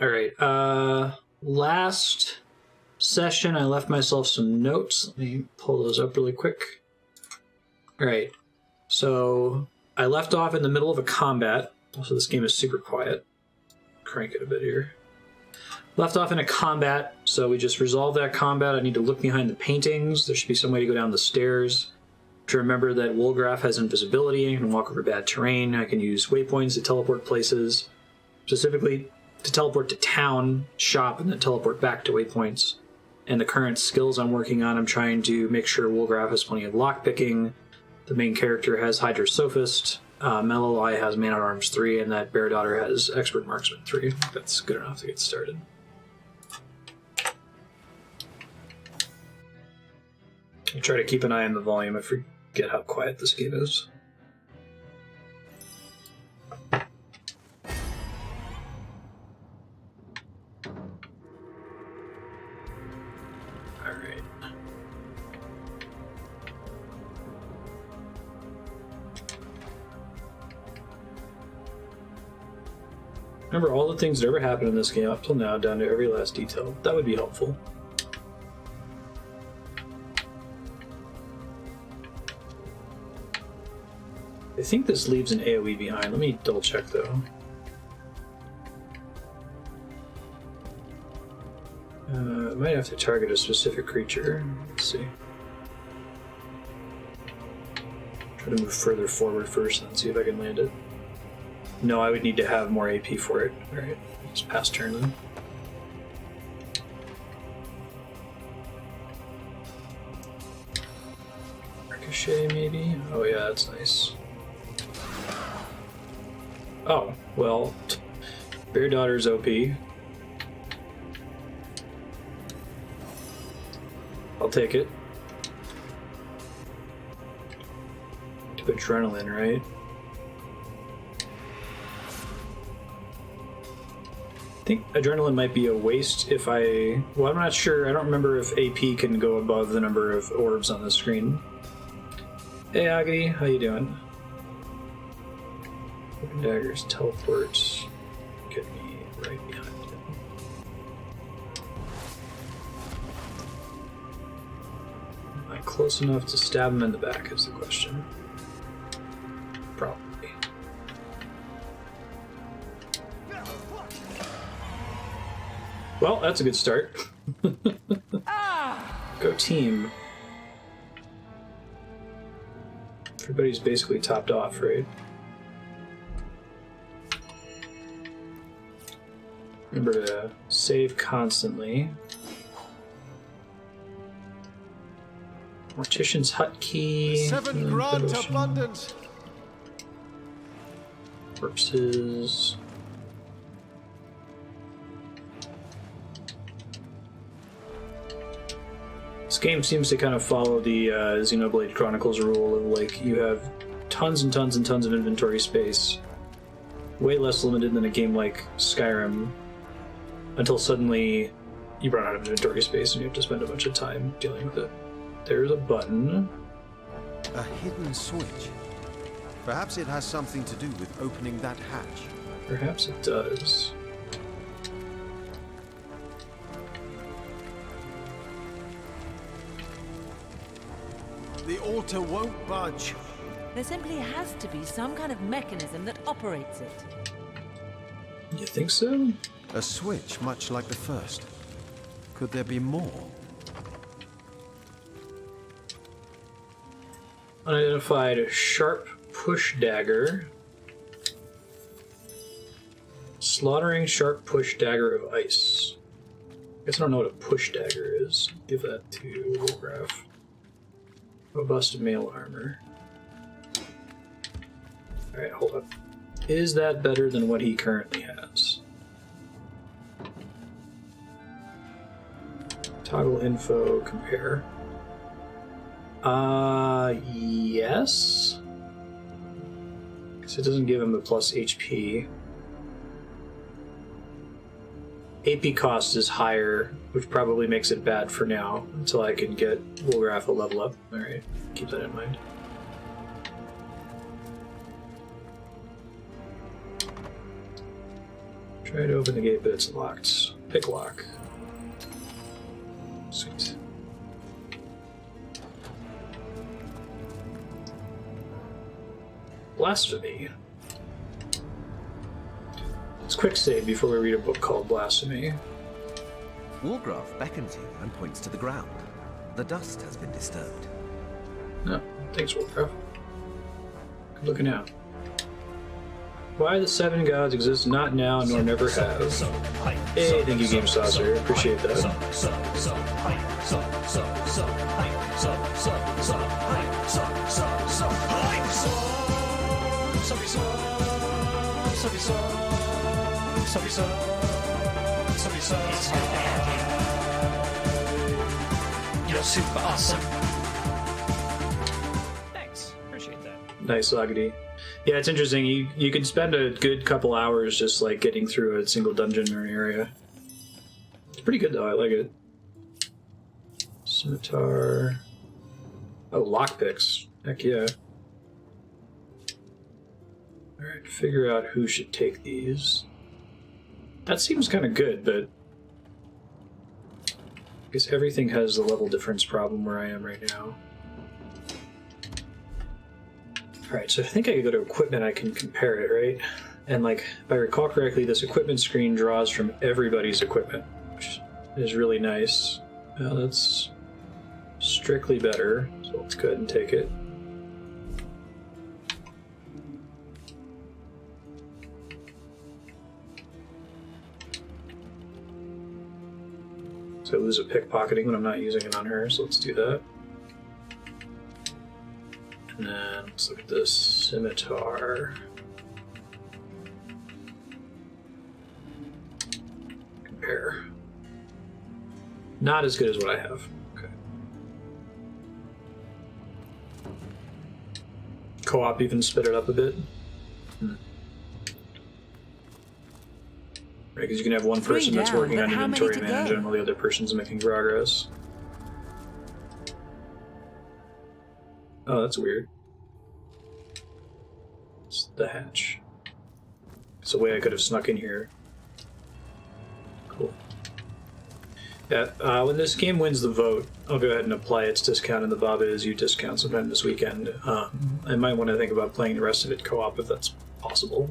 All right. Last session, I left myself some notes. Let me pull those up really quick. All right. So I left off in the middle of a combat. Also, this game is super quiet. Crank it a bit here. Left off in a combat, so we just resolved that combat. I need to look behind the paintings. There should be some way to go down the stairs. To remember that Woolgraph has invisibility. I can walk over bad terrain. I can use waypoints to teleport places. Specifically, to teleport to town, shop, and then teleport back to waypoints. And the current skills I'm working on, I'm trying to make sure Woolgraph has plenty of lockpicking. The main character has Hydra Sophist. Melolai has Man-at-Arms 3, and that Bear Daughter has Expert Marksman 3. That's good enough to get started. I'll try to keep an eye on the volume. I forget how quiet this game is. Alright. Remember all the things that ever happened in this game up till now, down to every last detail. That would be helpful. I think this leaves an AoE behind. Let me double check though. I might have to target a specific creature. Let's see. Try to move further forward first and see if I can land it. No, I would need to have more AP for it. Alright, just pass turn then. Ricochet maybe? Oh yeah, that's nice. Oh, well, Bear Daughter's OP. I'll take it. To Adrenaline, right? I think Adrenaline might be a waste if I... Well, I'm not sure. I don't remember if AP can go above the number of orbs on the screen. Hey, Agony, how you doing? Open daggers, teleports, get me right behind him. Am I close enough to stab him in the back is the question. Probably. Well, that's a good start. Go team. Everybody's basically topped off, right? Remember to save constantly. Mortician's Hut Key. 7 grand abundance. Corpses. This game seems to kind of follow the Xenoblade Chronicles rule of like you have tons and tons and tons of inventory space. Way less limited than a game like Skyrim. Until suddenly you run out of inventory space and you have to spend a bunch of time dealing with it. There's a button. A hidden switch. Perhaps it has something to do with opening that hatch. Perhaps it does. The altar won't budge. There simply has to be some kind of mechanism that operates it. You think so? A switch much like the first. Could there be more? Unidentified sharp push dagger. Slaughtering sharp push dagger of ice. I guess I don't know what a push dagger is. Give that to Woolgraph. Robust mail armor. Alright, hold up. Is that better than what he currently has? Toggle info, compare. Yes? Because it doesn't give him a plus HP. AP cost is higher, which probably makes it bad for now, until I can get Woolgraph a level up. Alright, keep that in mind. Try to open the gate, but it's locked. Pick lock. Sweet. Blasphemy. Let's quick save before we read a book called Blasphemy. Wargraf beckons you and points to the ground. The dust has been disturbed. No, thanks, Wolfcraft. Good looking out. Why the seven gods exist not now nor never have. Hey, thank you, Game Saucer. Appreciate that. You're super awesome. Thanks. Appreciate that. Nice, Agadi. Yeah, it's interesting. You can spend a good couple hours just like getting through a single dungeon or an area. It's pretty good though. I like it. Scimitar. Oh, lockpicks. Heck yeah. Alright, figure out who should take these. That seems kind of good, but I guess everything has the level difference problem where I am right now. Alright, so I think I could go to equipment, I can compare it, right? And like, if I recall correctly, this equipment screen draws from everybody's equipment, which is really nice. That's strictly better, so let's go ahead and take it. So I lose a pickpocketing when I'm not using it on her, so let's do that. And then let's look at this scimitar. Compare. Not as good as what I have. Okay. Co-op even sped it up a bit. Right, because you can have one person that's working on inventory management while the other person's making progress. Oh, that's weird. It's the hatch. It's a way I could have snuck in here. Cool. Yeah, when this game wins the vote, I'll go ahead and apply its discount in the Baba Is You discount sometime this weekend. I might want to think about playing the rest of it co-op if that's possible.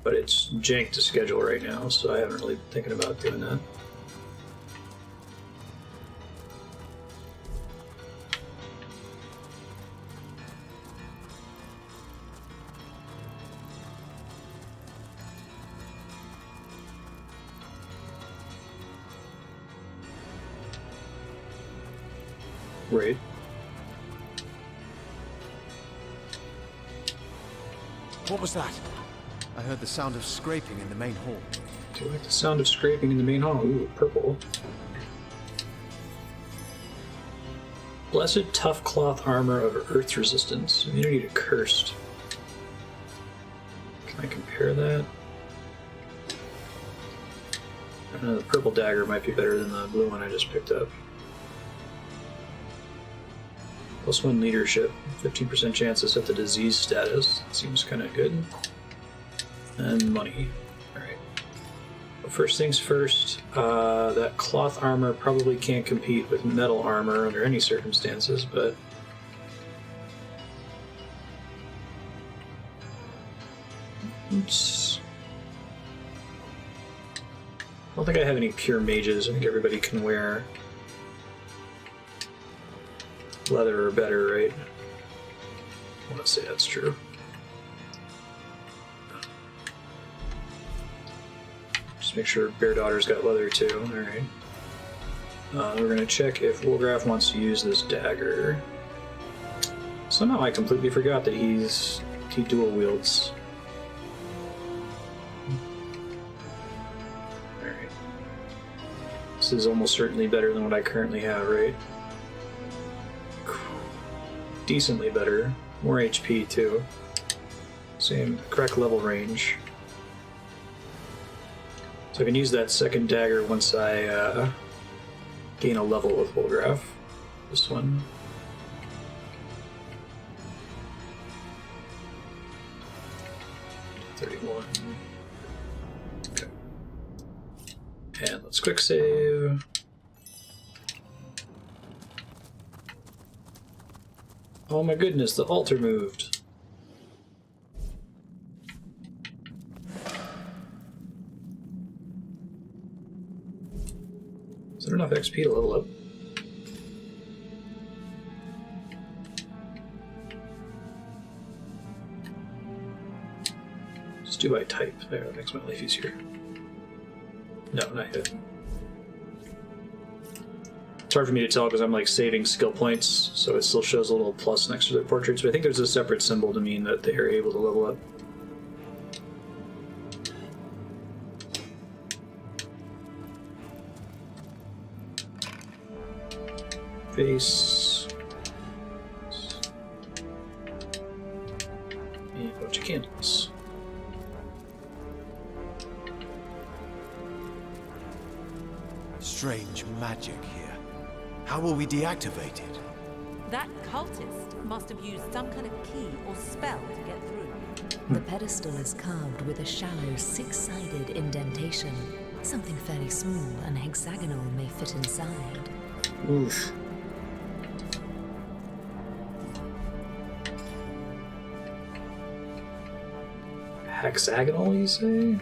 But it's jank to schedule right now, so I haven't really been thinking about doing that. Right. What was that? I heard the sound of scraping in the main hall. Do you like the sound of scraping in the main hall? Ooh, purple. Blessed tough cloth armor of Earth's resistance. Immunity to cursed. Can I compare that? I don't know, the purple dagger might be better than the blue one I just picked up. +1 leadership, 15% chance to set the disease status. Seems kind of good. And money. Alright. Well, first things first, that cloth armor probably can't compete with metal armor under any circumstances, but... Oops. I don't think I have any pure mages. I think everybody can wear leather or better, right? I want to say that's true. Just make sure Bear Daughter's got leather too. Alright. We're gonna check if Wolgraf wants to use this dagger. Somehow I completely forgot that he dual wields. Alright. This is almost certainly better than what I currently have, right? Decently better. More HP too. Same correct level range. So I can use that second dagger once I gain a level with Wolgraf. This one. 31. Okay. And let's quick save. Oh my goodness, the altar moved. Is there enough XP to level up? Just do by type. There, that makes my life easier. No, not yet. It's hard for me to tell because I'm like saving skill points, so it still shows a little plus next to their portraits, but I think there's a separate symbol to mean that they are able to level up. Face. And a bunch of candles. Strange magic here. How will we deactivate it? That cultist must have used some kind of key or spell to get through. The pedestal is carved with a shallow six-sided indentation. Something fairly small and hexagonal may fit inside. Oof. Hexagonal, you say?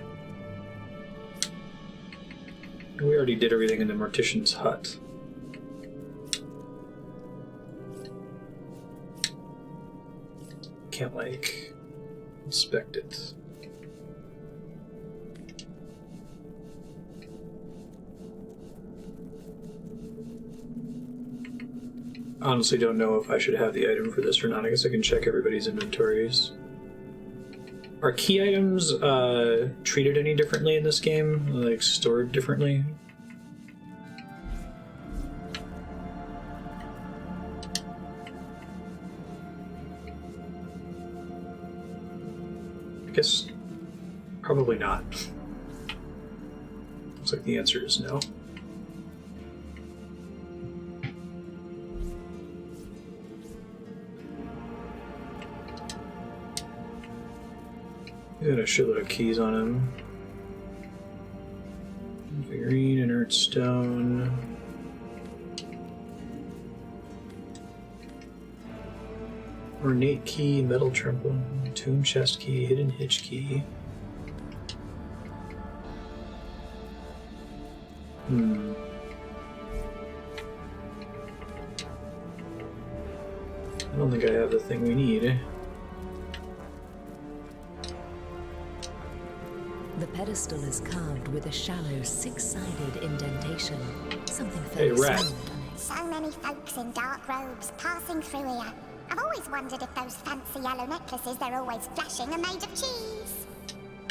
We already did everything in the Mortician's hut. Can't, like, inspect it. Honestly, don't know if I should have the item for this or not. I guess I can check everybody's inventories. Are key items treated any differently in this game? Like, stored differently? I guess probably not. Looks like the answer is no. Got a shitload of keys on him. Figurine, inert stone. Ornate key, metal tremble, tomb chest key, hidden hitch key. I don't think I have the thing we need. The pedestal is carved with a shallow six-sided indentation. Something Hey, fairly rat. small and So many folks in dark robes passing through here. I've always wondered if those fancy yellow necklaces they're always flashing are made of cheese.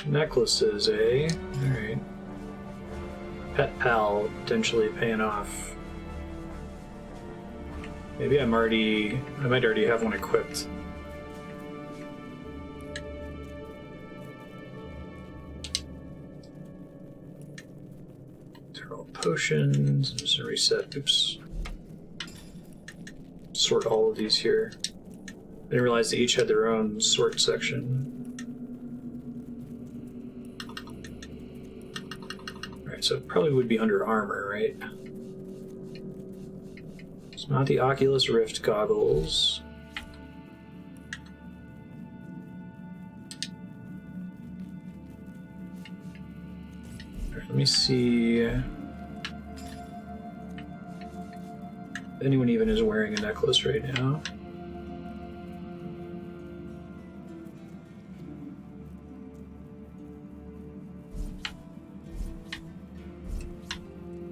Necklaces, eh? Alright. Pet pal potentially paying off. Maybe I might already have one equipped. Throw potions, I'm just gonna reset, oops. Sort all of these here. I didn't realize they each had their own sort section. Alright, so it probably would be under armor, right? It's not the Oculus Rift goggles. Alright, let me see if anyone even is wearing a necklace right now.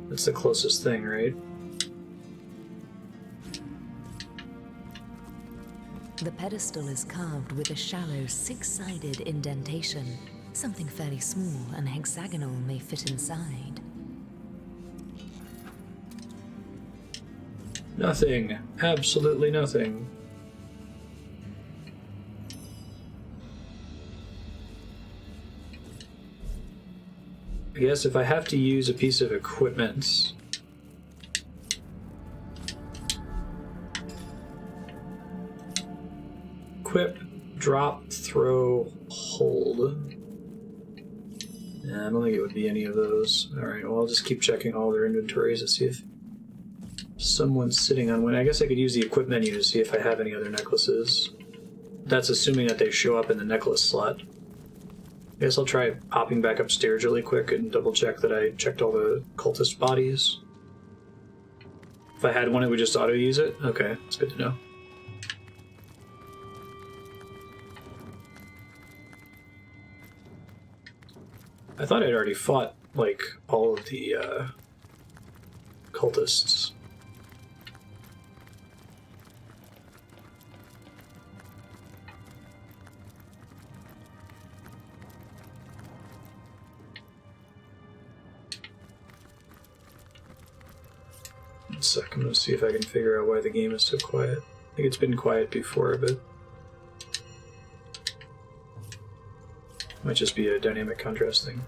That's the closest thing, right? the pedestal is carved with a shallow six-sided indentation. Something fairly small and hexagonal may fit inside. Nothing. Absolutely nothing. I guess if I have to use a piece of equipment... Equip, drop, throw, hold. Yeah, I don't think it would be any of those. Alright, well, I'll just keep checking all their inventories to see if someone's sitting on one. I guess I could use the equip menu to see if I have any other necklaces. That's assuming that they show up in the necklace slot. I guess I'll try popping back upstairs really quick and double check that I checked all the cultist bodies. If I had one, it would just auto-use it? Okay, that's good to know. I thought I'd already fought, like, all of the, cultists. 1 second, I'm gonna see if I can figure out why the game is so quiet. I think it's been quiet before, but might just be a dynamic contrast thing.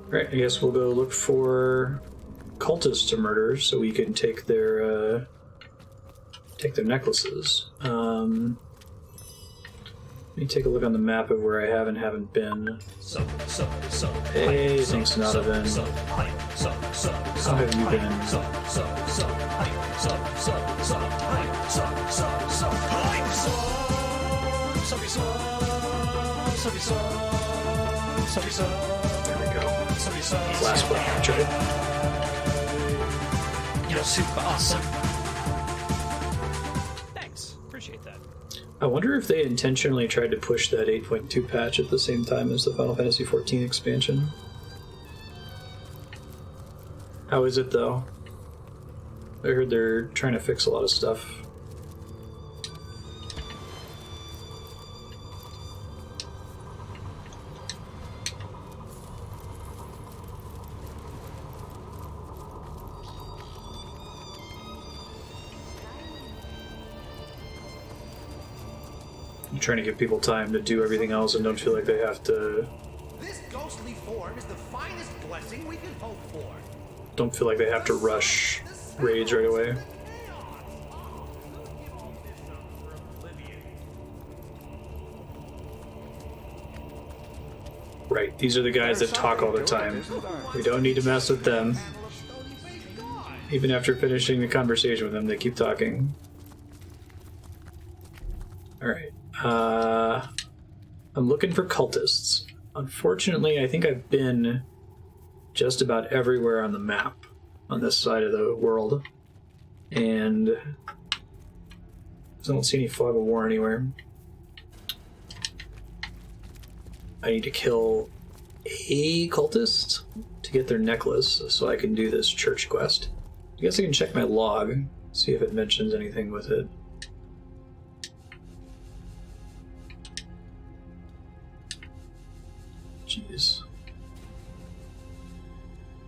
Right, I guess we'll go look for cultists to murder so we can take their necklaces. Let me take a look on the map of where I have and haven't been. Hey, thanks, Donovan. How have you been? There we go. Last one, right? You're super awesome. Thanks. Appreciate that. I wonder if they intentionally tried to push that 8.2 patch at the same time as the Final Fantasy XIV expansion. How is it, though? I heard they're trying to fix a lot of stuff. Trying to give people time to do everything else and don't feel like they have to. This ghostly form is the finest blessing we can hope for. Don't feel like they have to rush raids right away. Right, these are the guys that talk all the time. We don't need to mess with them. Even after finishing the conversation with them, they keep talking. Alright. I'm looking for cultists. Unfortunately, I think I've been just about everywhere on the map on this side of the world. And I don't see any fog of war anywhere. I need to kill a cultist to get their necklace so I can do this church quest. I guess I can check my log, see if it mentions anything with it. Jeez.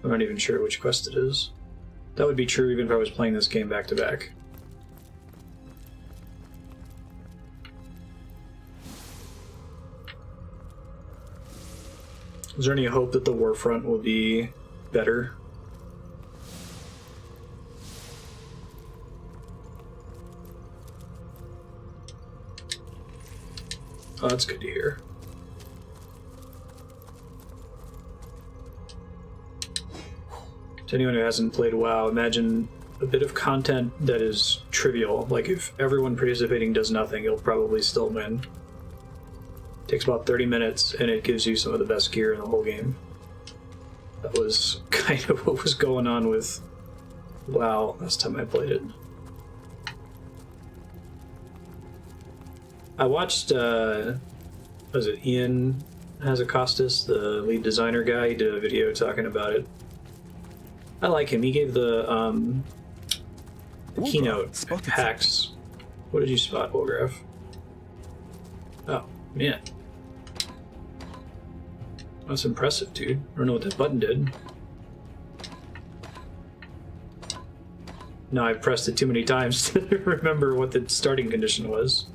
I'm not even sure which quest it is. That would be true even if I was playing this game back to back. Is there any hope that the Warfront will be better? Oh, that's good to hear. To anyone who hasn't played WoW, imagine a bit of content that is trivial. Like if everyone participating does nothing, you'll probably still win. It takes about 30 minutes, and it gives you some of the best gear in the whole game. That was kind of what was going on with WoW last time I played it. I watched, was it Ian Hazacostas, the lead designer guy? He did a video talking about it. I like him. He gave the keynote at PAX. What did you spot, Wolgraf? Oh, man. That's impressive, dude. I don't know what that button did. No, I pressed it too many times to remember what the starting condition was.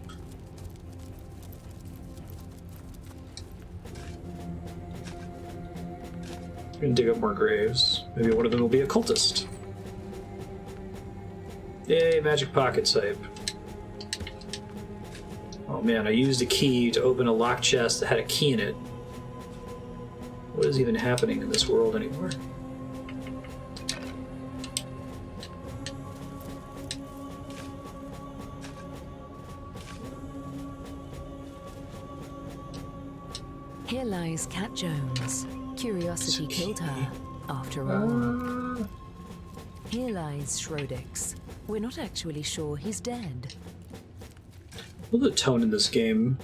I'm gonna dig up more graves. Maybe one of them will be a cultist. Yay, magic pockets hype. Oh man, I used a key to open a locked chest that had a key in it. What is even happening in this world anymore? Here lies Cat Jones. Curiosity killed her, after all. Here lies Schrodix. We're not actually sure he's dead. Look at the tone in this game.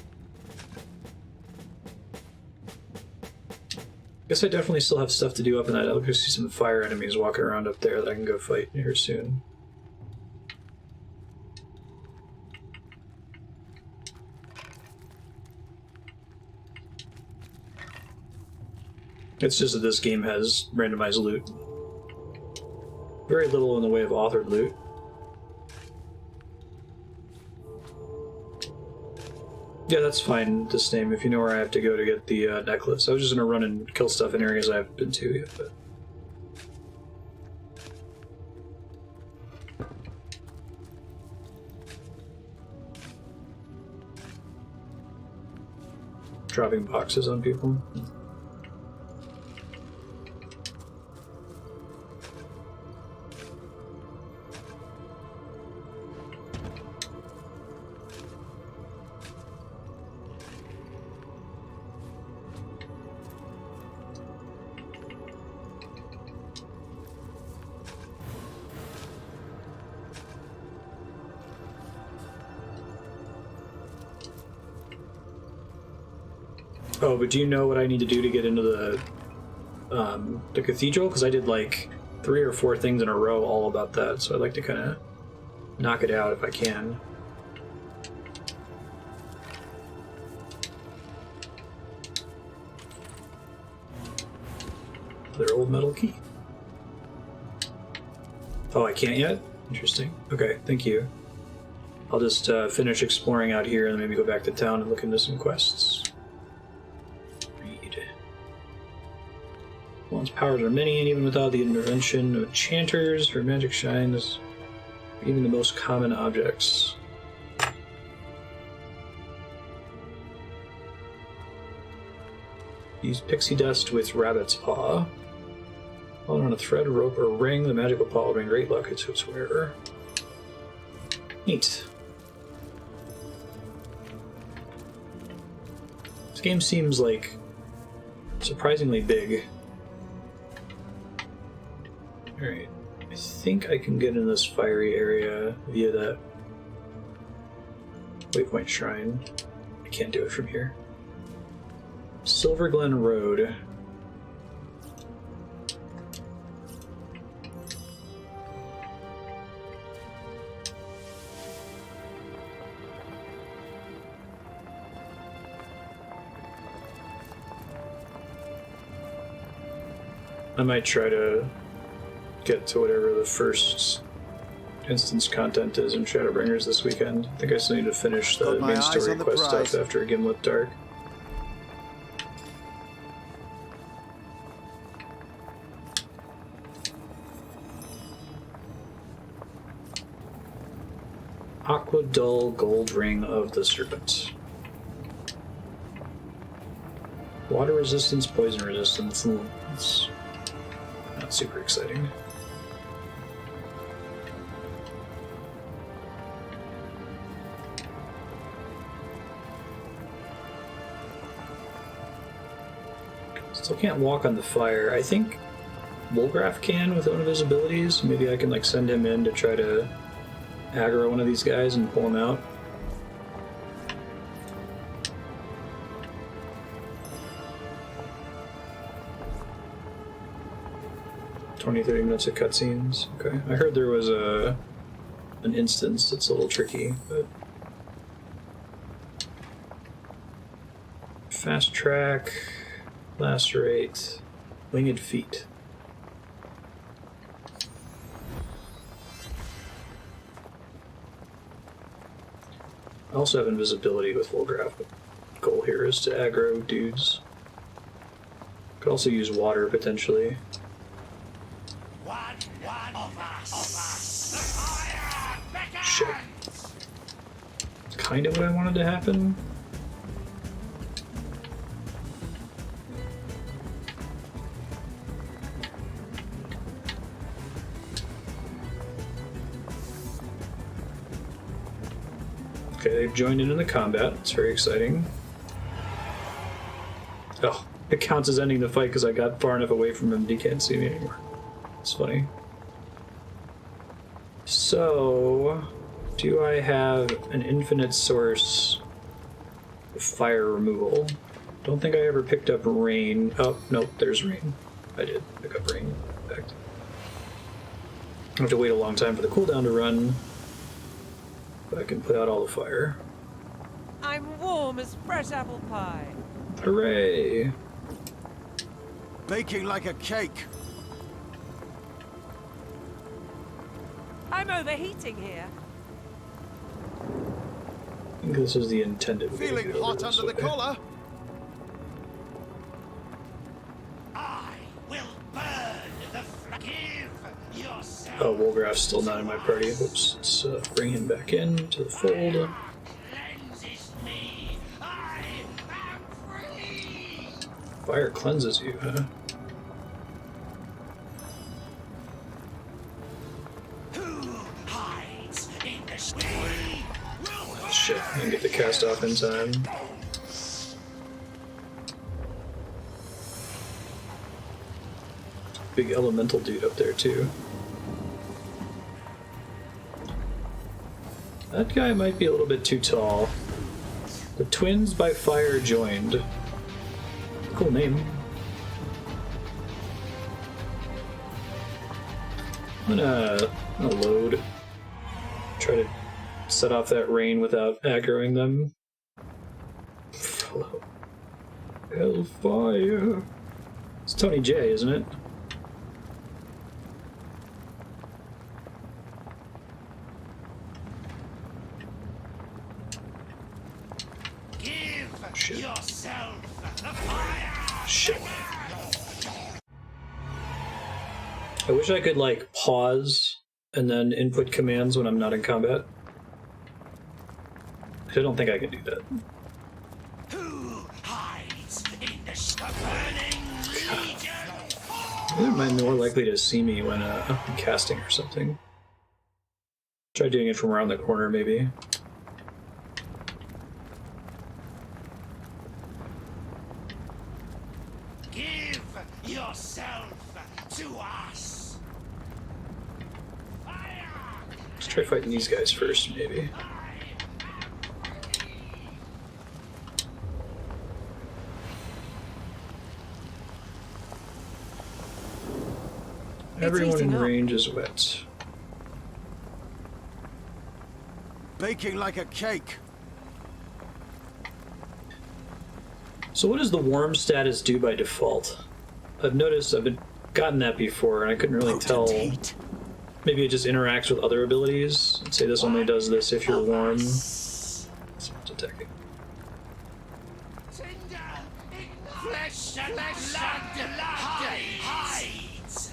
Guess I definitely still have stuff to do up in that. I'll go see some fire enemies walking around up there that I can go fight here soon. It's just that this game has randomized loot. Very little in the way of authored loot. Yeah, that's fine, this name, if you know where I have to go to get the necklace. I was just gonna run and kill stuff in areas I haven't been to yet, but... Dropping boxes on people. Oh, but do you know what I need to do to get into the cathedral? Because I did like 3 or 4 things in a row all about that, so I'd like to kind of knock it out if I can. Their old metal key. Oh, I can't yet? Interesting. Okay, thank you. I'll just finish exploring out here and then maybe go back to town and look into some quests. One's powers are many, and even without the intervention of enchanters, her magic shines even the most common objects. Use pixie dust with rabbit's paw. Hold on a thread, rope, or ring. The magical paw will bring great luck to its wearer. Neat. This game seems like surprisingly big. Alright, I think I can get in this fiery area via that waypoint shrine. I can't do it from here. Silver Glen Road. I might try to get to whatever the first instance content is in Shadowbringers this weekend. I think I still need to finish the Got my main eyes story on the quest prize. stuff after Gimlet Dark. Aqua Dull Gold Ring of the Serpent. Water resistance, poison resistance. It's not super exciting. Still can't walk on the fire. I think Wolgraf can with one of his abilities. Maybe I can like send him in to try to aggro one of these guys and pull him out. $20-30 minutes of cutscenes. Okay, I heard there was an instance that's a little tricky, but fast track, lacerate, winged feet. I also have invisibility with Wolgraf, but the goal here is to aggro dudes. Could also use water potentially. Shit. kind of what I wanted to happen. Okay, they've joined in the combat. It's very exciting. Oh, it counts as ending the fight because I got far enough away from him he can't see me anymore. It's funny. So, do I have an infinite source of fire removal? Don't think I ever picked up rain. Oh, nope, there's rain. I did pick up rain. In fact, I have to wait a long time for the cooldown to run, but I can put out all the fire. I'm warm as fresh apple pie. Hooray! Baking like a cake. I'm overheating here. I think this is the intended way to Feeling get over hot this under the way. collar. I will burn the give yourself. Oh, Wolgraff's still not in my party. Oops, let's bring him back in to the fold. Cleanses me. I am free. Fire cleanses you, huh? Who hides in the street? Oh, shit, I didn't get the cast off in time. Big elemental dude up there, too. That guy might be a little bit too tall. The twins by fire joined. Cool name. I'm gonna load. Try to set off that rain without aggroing them. Hellfire. It's Tony J, isn't it? Give Shit. yourself the fire. Shit. I wish I could, like, pause and then input commands when I'm not in combat. I don't think I can do that. Who hides in the burning legion? They're more likely to see me when I'm casting or something. Try doing it from around the corner, maybe. Give yourself to us. Fire. Let's try fighting these guys first, maybe. Everyone in heating up. range is wet. Baking like a cake. So what does the warm status do by default? I've noticed I've gotten that before and I couldn't really tell. Maybe it just interacts with other abilities. Let's say this only does this if you're warm. It's attacking. Tinder, flesh and blood hides.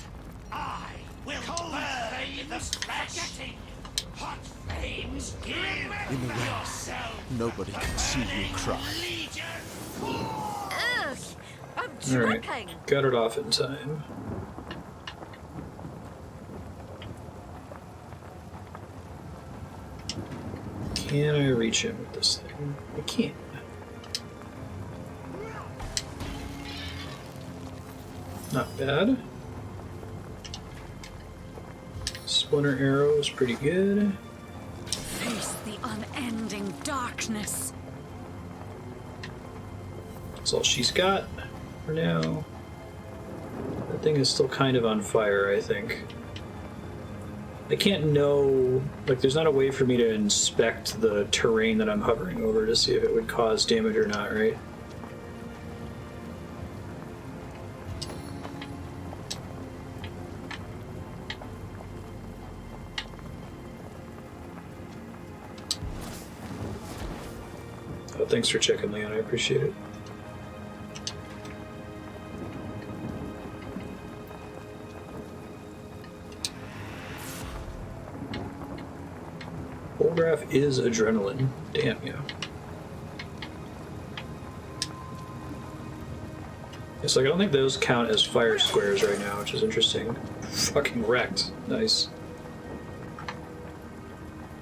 I will burn the forgetting. Hot flames, give In the rain, yourself nobody can see you cry. legion. Ugh, I'm Alright, dripping. got it off in time. Can I reach him with this thing? I can't. Not bad. Splinter arrow is pretty good. Face the unending darkness. That's all she's got for now. That thing is still kind of on fire, I think. I can't know, like, there's not a way for me to inspect the terrain that I'm hovering over to see if it would cause damage or not, right? Oh, thanks for checking, Leon. I appreciate it. Holograph is adrenaline. Damn, yeah. So I don't think those count as fire squares right now, which is interesting. Fucking wrecked. Nice. Is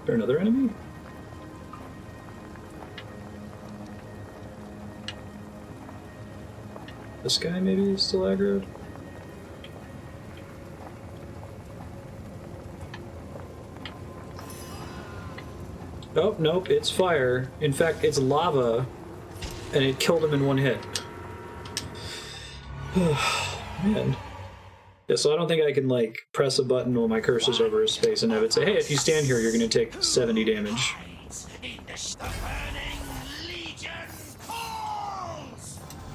there another enemy? This guy maybe is still aggroed? Oh, nope, it's fire. In fact, it's lava, and it killed him in one hit. Man. Yeah, so I don't think I can, like, press a button while my cursor's over his face and have it say, hey, if you stand here, you're gonna take 70 damage. I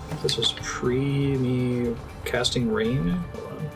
think this was pre me casting rain. Hold on.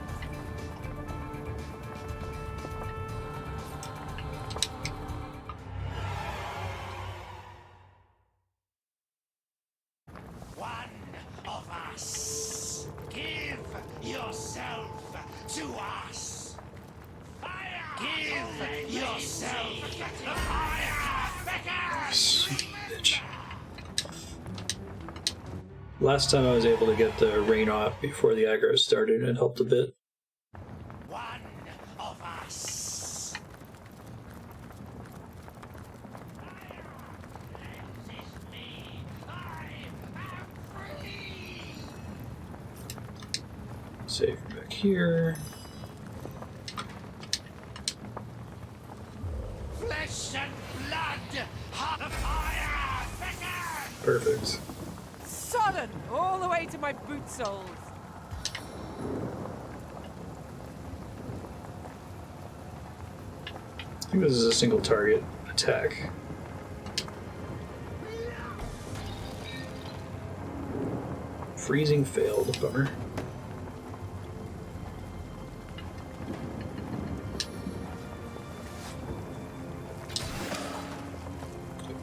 Last time I was able to get the rain off before the aggro started, and it helped a bit. One of us. This is me. I am free. Save back here. Flesh and blood. Heart of fire. Beckon. Perfect. Sodden all the way to my boot soles. I think this is a single target attack. Freezing failed, bummer.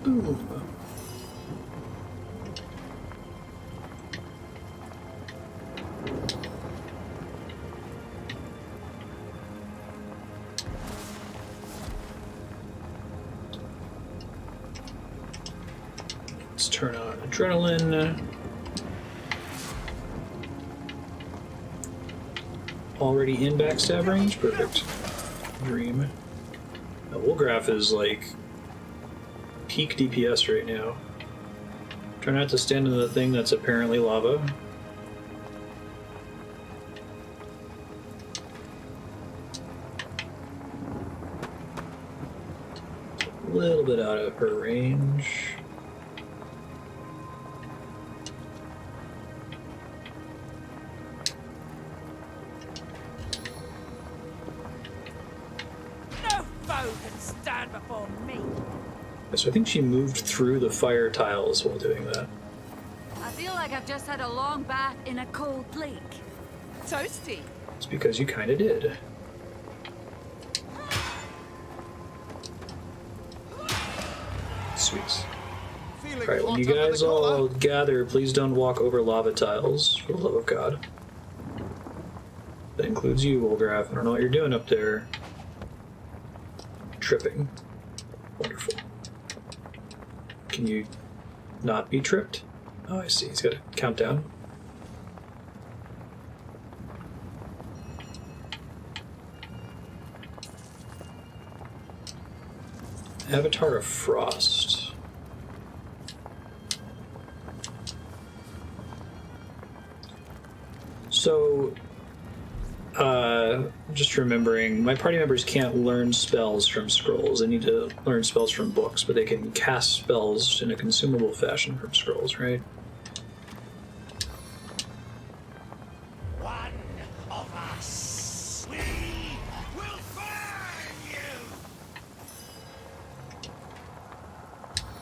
Ooh. Let's turn on adrenaline. Already in backstab range? Perfect. Dream. Now, Wolgraf is like peak DPS right now. Try not to stand in the thing that's apparently lava. A little bit out of her range. No foe can stand before me. So I think she moved through the fire tiles while doing that. I feel like I've just had a long bath in a cold lake. Toasty. It's because you kind of did. Sweet. Alright, when you guys all gather, please don't walk over lava tiles, for the love of God. That includes you, Wolgraf. I don't know what you're doing up there. Tripping. Wonderful. Can you not be tripped? Oh, I see. He's got a countdown. Avatar of Frost. So, just remembering, my party members can't learn spells from scrolls. They need to learn spells from books, but they can cast spells in a consumable fashion from scrolls, right? One of us. We will burn you.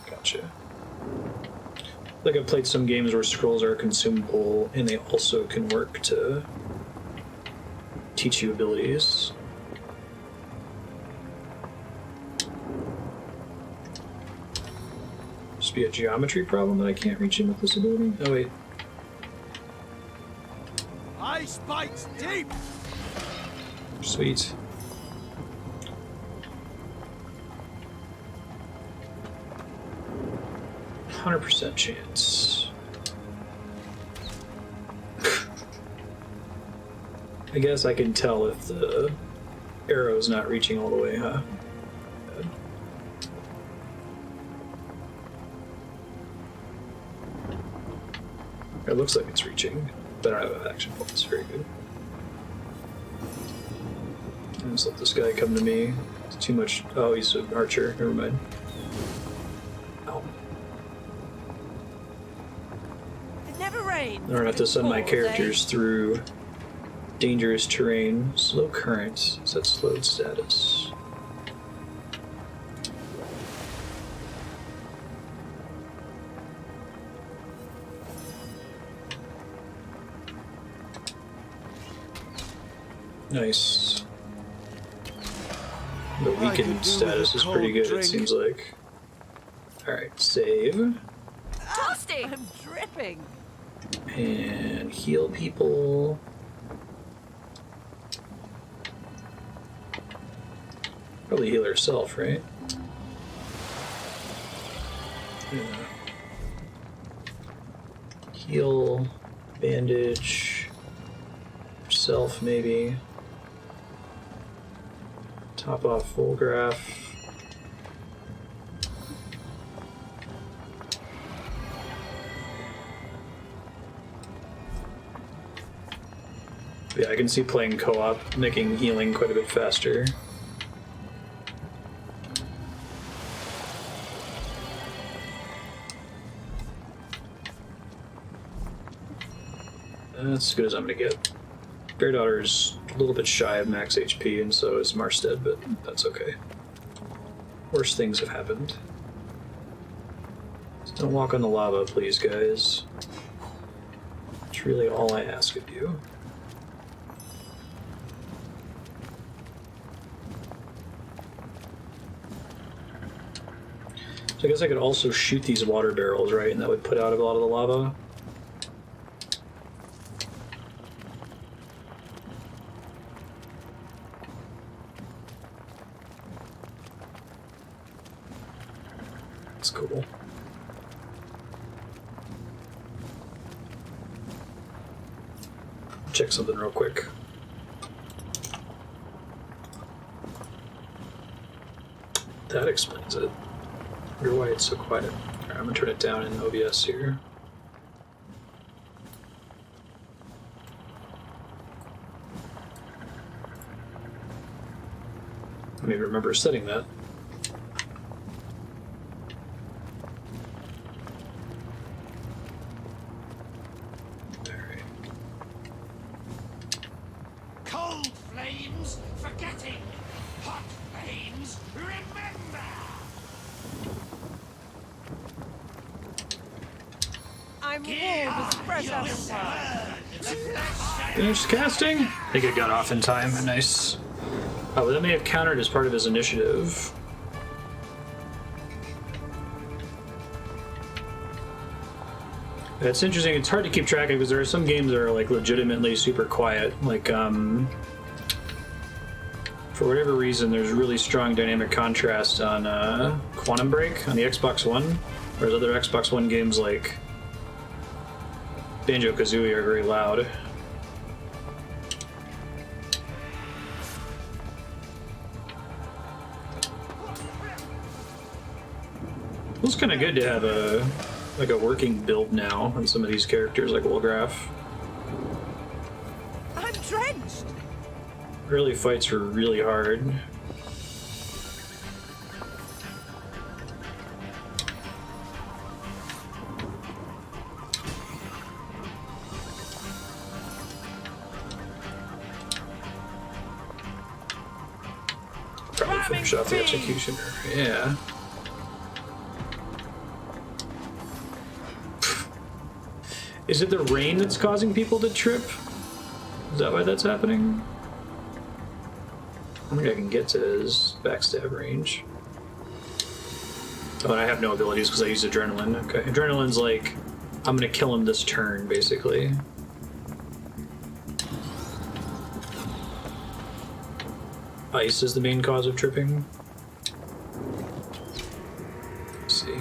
Gotcha. Like I've played some games where scrolls are consumable, and they also can work to teach you abilities. Must be a geometry problem that I can't reach him with this ability? Oh wait. Ice bites deep. Sweet. 100% chance. I guess I can tell if the arrow's not reaching all the way, huh? It looks like it's reaching, but I don't have action points. Very good. Just let this guy come to me. It's too much. Oh, he's an archer. Never mind. Ow. It never rains. I don't have to send my Balls, characters through dangerous terrain. Slow current. Is that slowed status? Nice. The weakened status is pretty good, it seems like. Alright, save. Toasty! I'm dripping. And heal people. Probably heal herself, right? Yeah. Heal, bandage, herself maybe. Top off full graph. Yeah, I can see playing co-op making healing quite a bit faster. That's as good as I'm gonna get. Bear Daughter's a little bit shy of max HP, and so is Marstead, but that's okay. Worse things have happened. Just don't walk on the lava, please, guys. It's really all I ask of you. So I guess I could also shoot these water barrels, right? And that would put out a lot of the lava. That's cool. Check something real quick. That explains it. I wonder why it's so quiet. Alright, I'm gonna turn it down in OBS here. I may remember setting that. Alright. Cold flames, forgetting. Hot flames, remember. I'm warm as fresh out of the fire. Finished casting? I think it got off in time. Nice. Oh, but that may have countered as part of his initiative. It's interesting. It's hard to keep track of because there are some games that are like legitimately super quiet. Like, for whatever reason, there's really strong dynamic contrast on Quantum Break on the Xbox One, whereas other Xbox One games like Banjo-Kazooie are very loud. Feels kind of good to have a working build now on some of these characters like Wolgraf. I'm drenched. Early fights were really hard. Probably finish off the executioner. Yeah. Is it the rain that's causing people to trip? Is that why that's happening? I think I can get to his backstab range. Oh, and I have no abilities because I use Adrenaline. Okay, Adrenaline's like, I'm gonna kill him this turn, basically. Ice is the main cause of tripping. Let's see.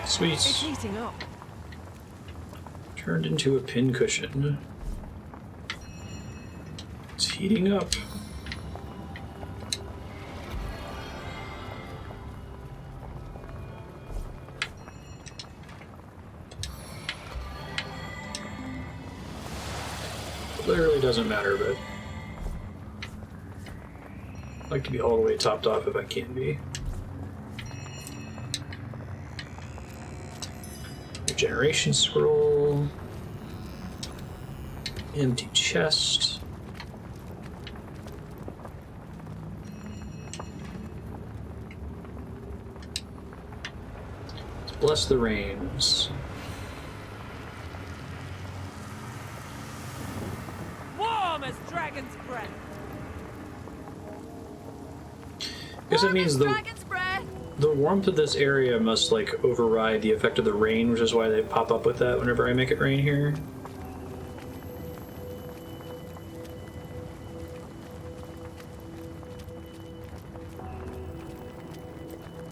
Sweet. It's heating up. Turned into a pincushion. It's heating up. Literally doesn't matter, but I'd like to be all the way topped off if I can be. Regeneration scroll. Empty chest. Bless the rains. Warm as dragon's breath. Guess it means Dragon's breath. the warmth of this area must like override the effect of the rain, which is why they pop up with that whenever I make it rain here.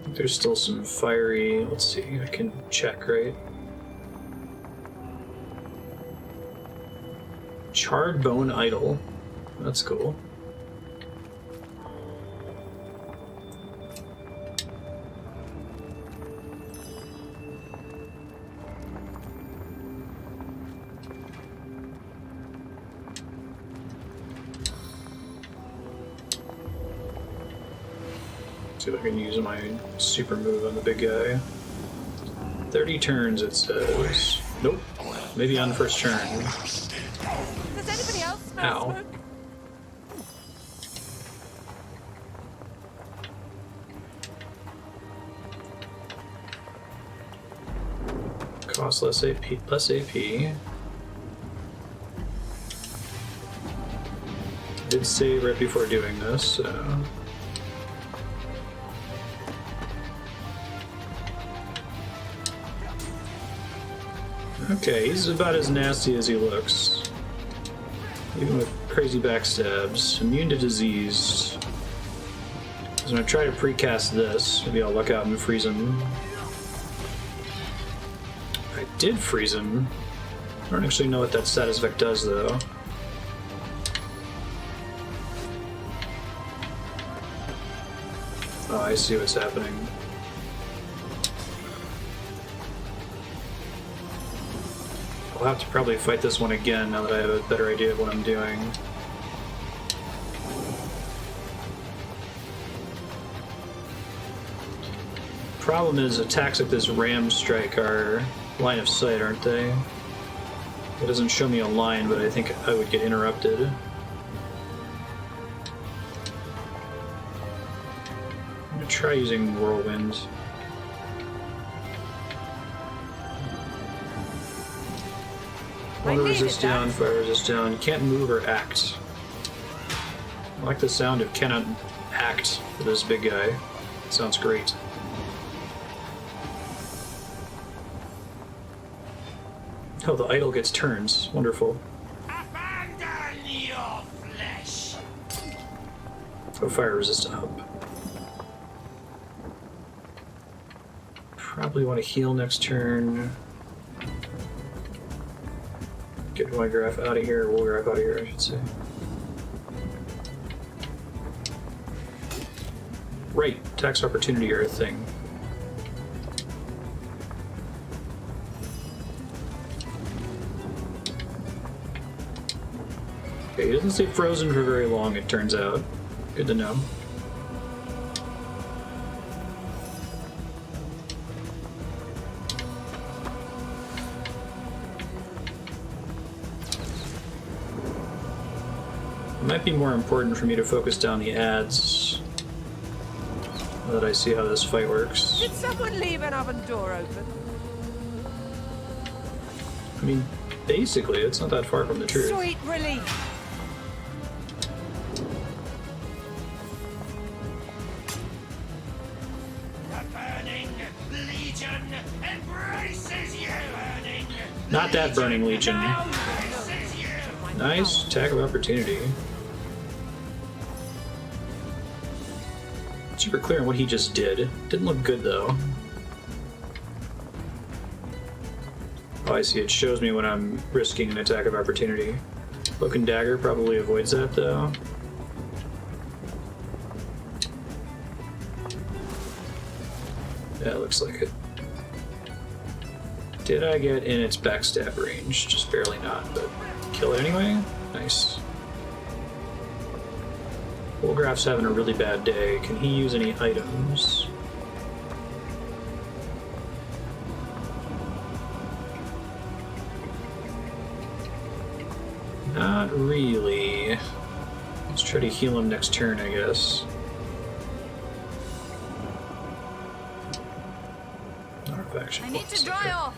There's still some fiery. Let's see, I can check, right? Charred bone idol. That's cool. See if I can use my super move on the big guy. 30 turns, it says. Nope. Maybe on the first turn. Does anybody else smell Ow. smoke? Cost less AP. Less AP. Did save right before doing this, so. Okay, he's about as nasty as he looks. Even with crazy backstabs. Immune to disease. I'm gonna try to precast this. Maybe I'll luck out and freeze him. I did freeze him. I don't actually know what that status effect does, though. Oh, I see what's happening. I'll have to probably fight this one again now that I have a better idea of what I'm doing. Problem is, attacks like this ram strike are line of sight, aren't they? It doesn't show me a line, but I think I would get interrupted. I'm gonna try using Whirlwind. Water resist down, fire resist down. You can't move or act. I like the sound of cannot act for this big guy. It sounds great. Oh, the idol gets turns. Wonderful. Abandon your flesh. Oh, fire resist up. Probably want to heal next turn. Get Wygraph out of here, or Woolgraph out of here, I should say. Right, tax opportunity are a thing. Okay, he doesn't stay frozen for very long, it turns out. Good to know. It might be more important for me to focus down the ads now that I see how this fight works. Did someone leave an oven door open? I mean, basically, it's not that far from the truth. Sweet relief. The Burning Legion embraces you, Burning. Not that Burning Legion. Embraces you. Nice attack of opportunity. Super clear on what he just did. Didn't look good though. Oh, I see. It shows me when I'm risking an attack of opportunity. Cloak and Dagger probably avoids that, though. Yeah, it looks like it. Did I get in its backstab range? Just barely not, but kill it anyway? Nice. Wolgraff's having a really bad day. Can he use any items? Not really. Let's try to heal him next turn, I guess. I need to dry off.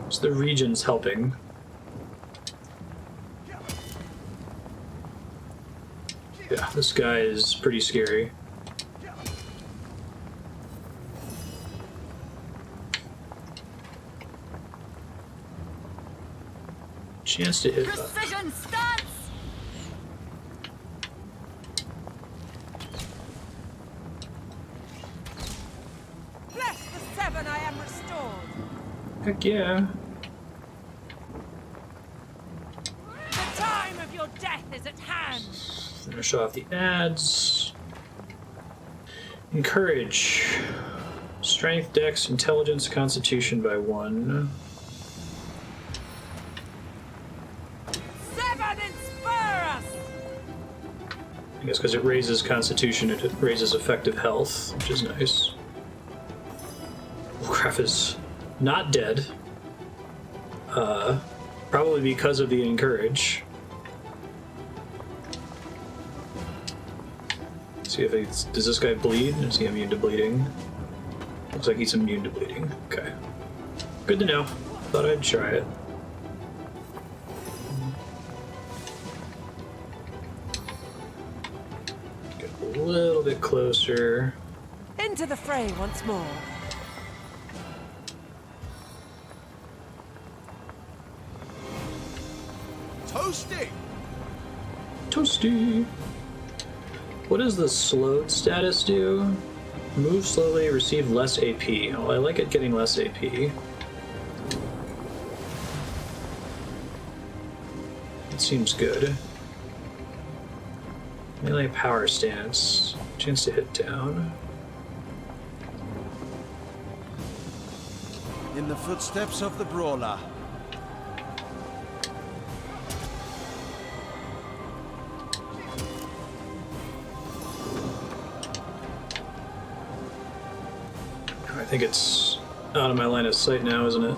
So the region's helping. Yeah, this guy is pretty scary. Chance to hit. Precision stunts. Bless the 7, I am restored. Heck yeah. The time of your death is at hand. Finish off the ads. Encourage. Strength, Dex, Intelligence, Constitution by 1. 7, inspire us. I guess because it raises Constitution, it raises effective health, which is nice. Wolgraff is not dead. Probably because of the Encourage. See if he, does this guy bleed? Is he immune to bleeding? Looks like he's immune to bleeding. Okay. Good to know. Thought I'd try it. Get a little bit closer. Into the fray once more. Toasty! Toasty! What does the slowed status do? Move slowly, receive less AP. Oh, I like it getting less AP. It seems good. Melee power stance. Chance to hit down. In the footsteps of the brawler. I think it's out of my line of sight now, isn't it?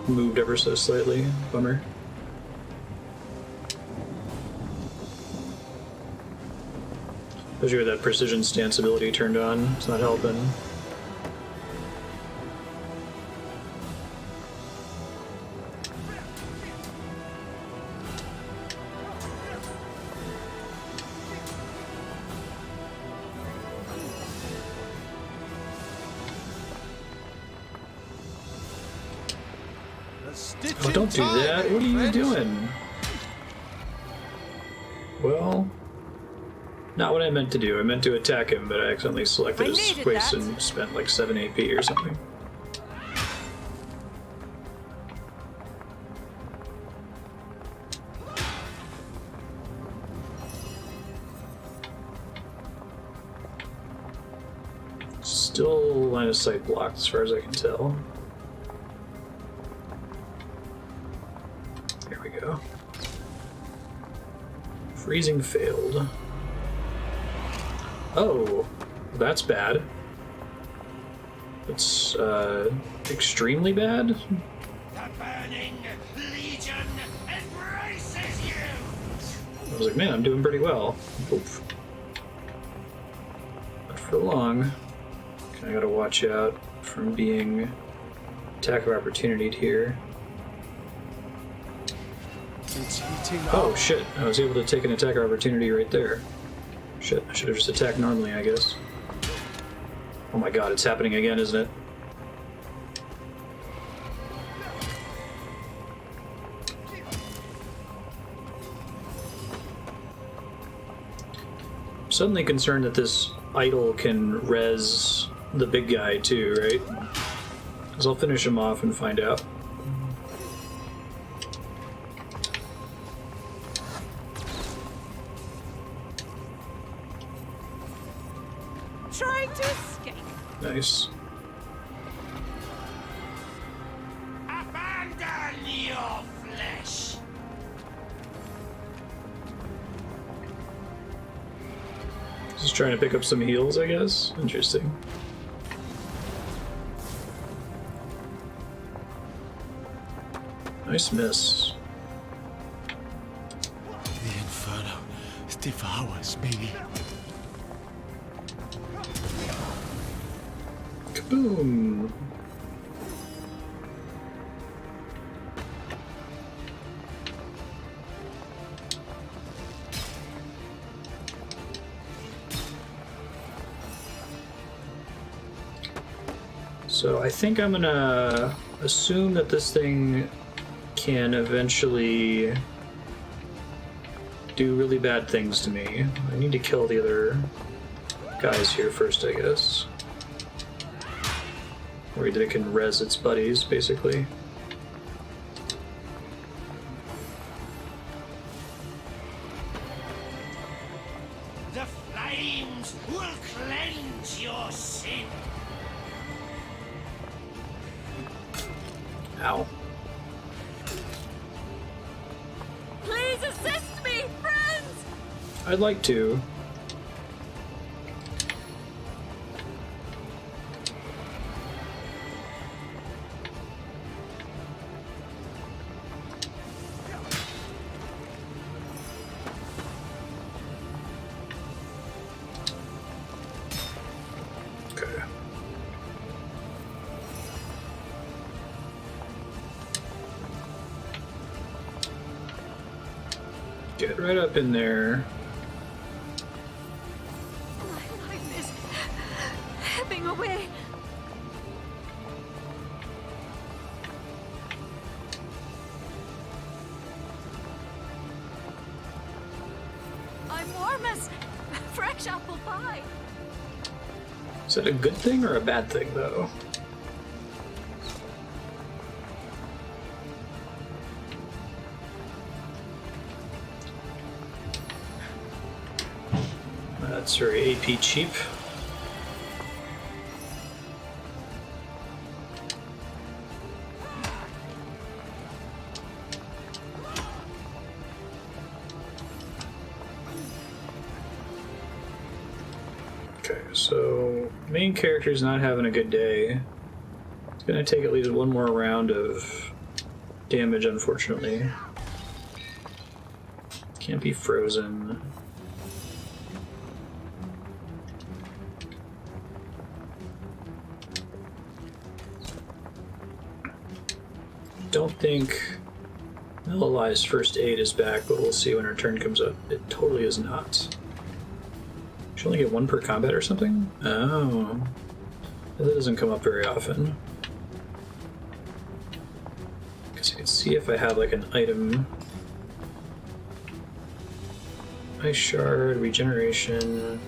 Moved ever so slightly. Bummer. Especially with that precision stance ability turned on. It's not helping. Oh, don't do that. What are you doing? Well, not what I meant to do. I meant to attack him, but I accidentally selected his space and spent like 7 AP or something. Still line of sight blocked as far as I can tell. There we go. Freezing failed. Oh, that's bad. It's extremely bad. The Burning Legion embraces you! I was like, man, I'm doing pretty well. Oof. Not for long. I gotta watch out from being attack of opportunity here. It's heating Oh up. shit, I was able to take an attack of opportunity right there. Shit, I should have just attacked normally, I guess. Oh my god, it's happening again, isn't it? I'm suddenly concerned that this idol can res the big guy too, right? Because I'll finish him off and find out. Trying to escape. Nice. Abandon your flesh. Just trying to pick up some heals, I guess. Interesting. Nice miss. The inferno devours me. Kaboom! So I think I'm gonna assume that this thing can eventually do really bad things to me. I need to kill the other guys here first, I guess. Or either it can res its buddies, basically. The flames will cleanse your sin. Ow. Please assist me, friends! I'd like to. Okay. Get right up in there. My life is ebbing away. I'm warm as fresh apple pie. Is that a good thing or a bad thing, though? That's very AP cheap. Okay, so main character's not having a good day. It's gonna take at least one more round of damage, unfortunately. Can't be frozen. Don't think Melali's first aid is back, but we'll see when her turn comes up. It totally is not. She only get one per combat or something? Oh. That doesn't come up very often. Because I can see if I have like an item. Ice shard, regeneration.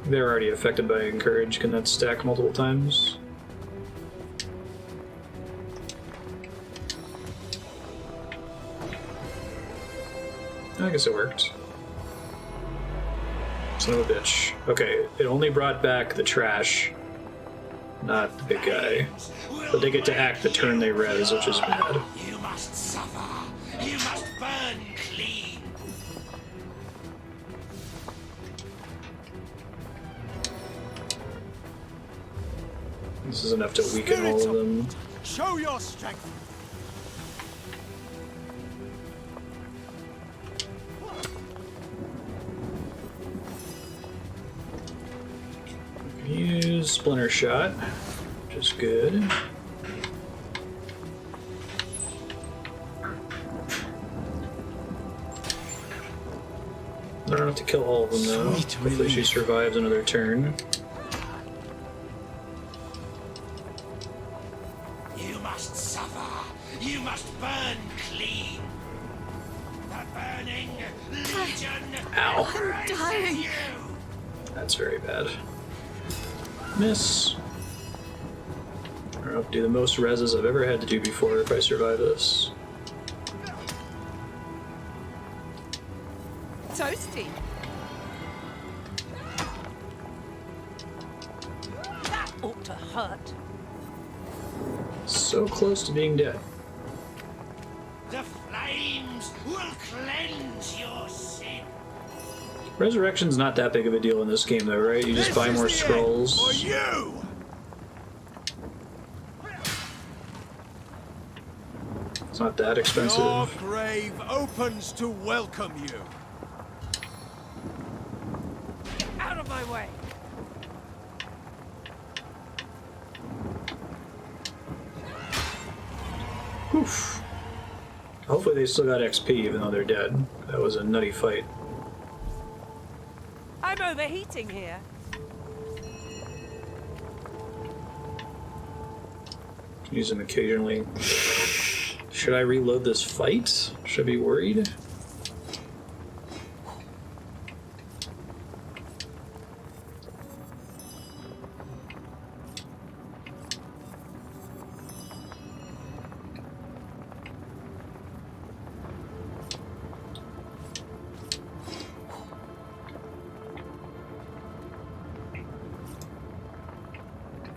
They're already affected by encourage. Can that stack multiple times? I guess it worked. Son of a bitch. Okay, it only brought back the trash, not the big guy. But they get to act the turn they res, which is bad. You must suffer. You must burn clean. This is enough to weaken all of them. Show your strength. Use Splinter Shot, which is good. I don't have to kill all of them though. Hopefully she survives another turn. You must suffer. You must burn clean. The burning legion Ow. embraces dying. you. That's very bad. Miss. I'll do the most reses I've ever had to do before if I survive this. Toasty. That ought to hurt. So close to being dead. The flames will cleanse your sin. Resurrection's not that big of a deal in this game, though, right? You just buy more scrolls. For you. It's not that expensive. Your grave opens to welcome you. Get out of my way. Oof. Hopefully they still got XP even though they're dead. That was a nutty fight. I'm overheating here. Use them occasionally. Should I reload this fight? Should I be worried?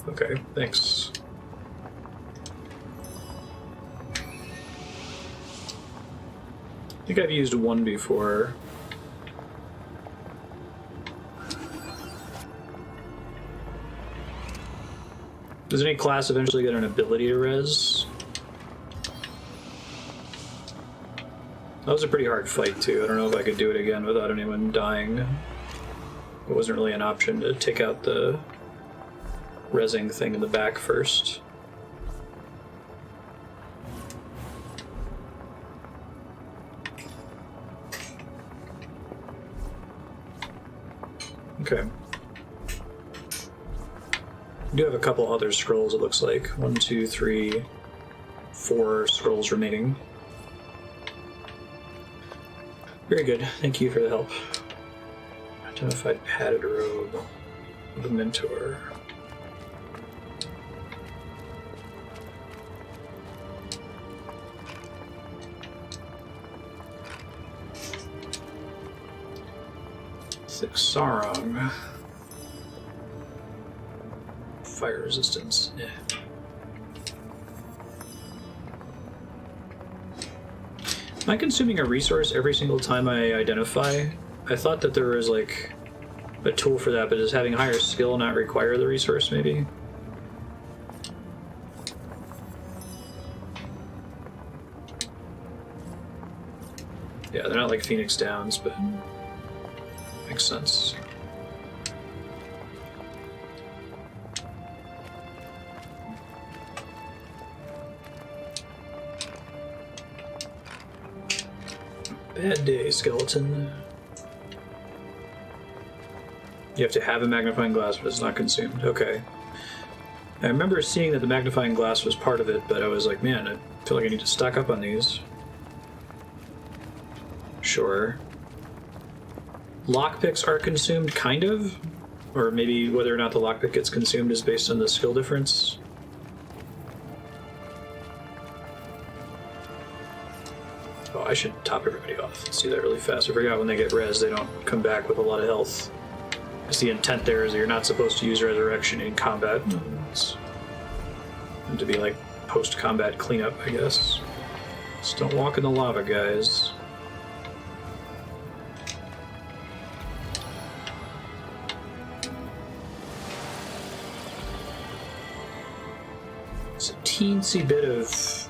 Okay, thanks. I think I've used one before. Does any class eventually get an ability to res? That was a pretty hard fight too. I don't know if I could do it again without anyone dying. It wasn't really an option to take out the resing thing in the back first. Okay. We do have a couple other scrolls, it looks like. 1, 2, 3, 4 scrolls remaining. Very good. Thank you for the help. Identified padded robe of the mentor. Thick sarong. Fire resistance. Yeah. Am I consuming a resource every single time I identify? I thought that there was like a tool for that, but does having higher skill not require the resource maybe? Yeah, they're not like Phoenix Downs, but makes sense. Bad day, skeleton. You have to have a magnifying glass, but it's not consumed. Okay. I remember seeing that the magnifying glass was part of it, but I was like, man, I feel like I need to stock up on these. Sure. Lockpicks are consumed, kind of? Or maybe whether or not the lockpick gets consumed is based on the skill difference. Oh, I should top everybody off. Let's do that really fast. I forgot when they get res, they don't come back with a lot of health. Because the intent there is that you're not supposed to use resurrection in combat. It's meant to be like post-combat cleanup, I guess. Just don't walk in the lava, guys. It's a teensy bit of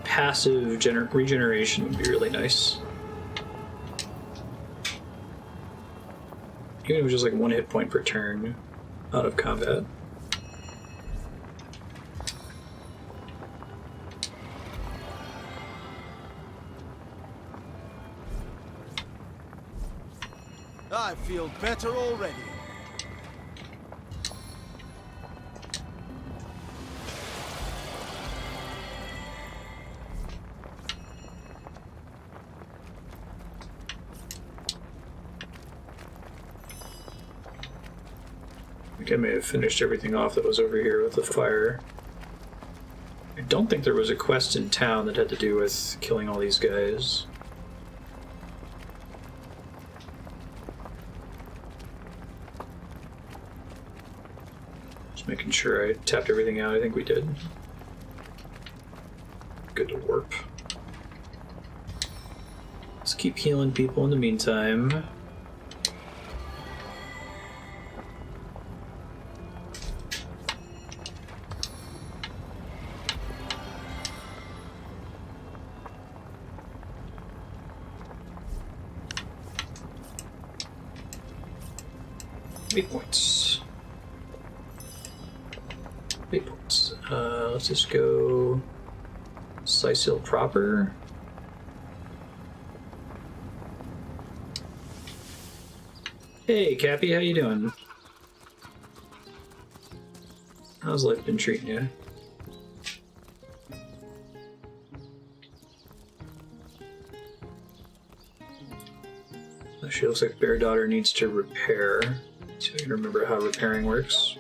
passive regeneration would be really nice. Even if it was just like 1 hit point per turn out of combat. I feel better already. think I may have finished everything off that was over here with the fire. I don't think there was a quest in town that had to do with killing all these guys. Just making sure I tapped everything out. I think we did. Good to warp. Let's keep healing people in the meantime. Waypoints. Waypoints. Let's just go Sicil proper. Hey, Cappy, how you doing? How's life been treating you? She looks like Bear Daughter needs to repair. So I can remember how repairing works.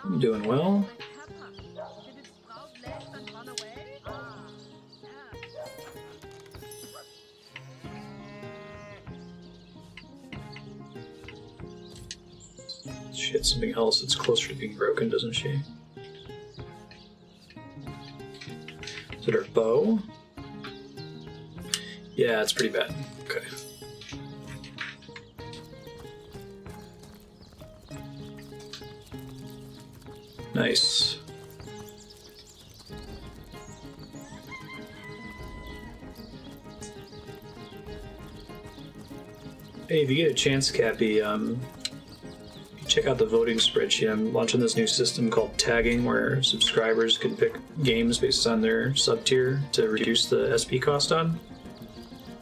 I'm doing well. She had something else that's closer to being broken, doesn't she? Is it her bow? Yeah, it's pretty bad. Okay. Nice. Hey, if you get a chance, Cappy, check out the voting spreadsheet. I'm launching this new system called tagging, where subscribers can pick games based on their sub-tier to reduce the SP cost on.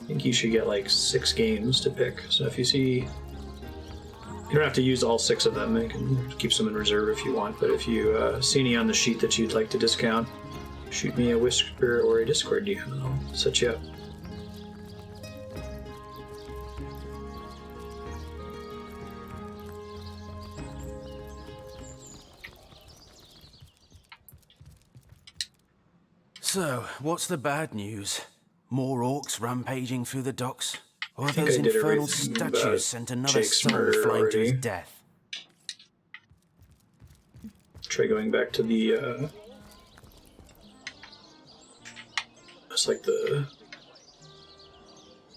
I think you should get like 6 games to pick. So if you see... You don't have to use all 6 of them. You can keep some in reserve if you want. But if you see any on the sheet that you'd like to discount, shoot me a whisper or a Discord DM and I'll set you up. So, what's the bad news? More orcs rampaging through the docks? Or are think those I did infernal everything about statues sent another Jake's soul murder flying to his already. death? Try going back to the, it's like the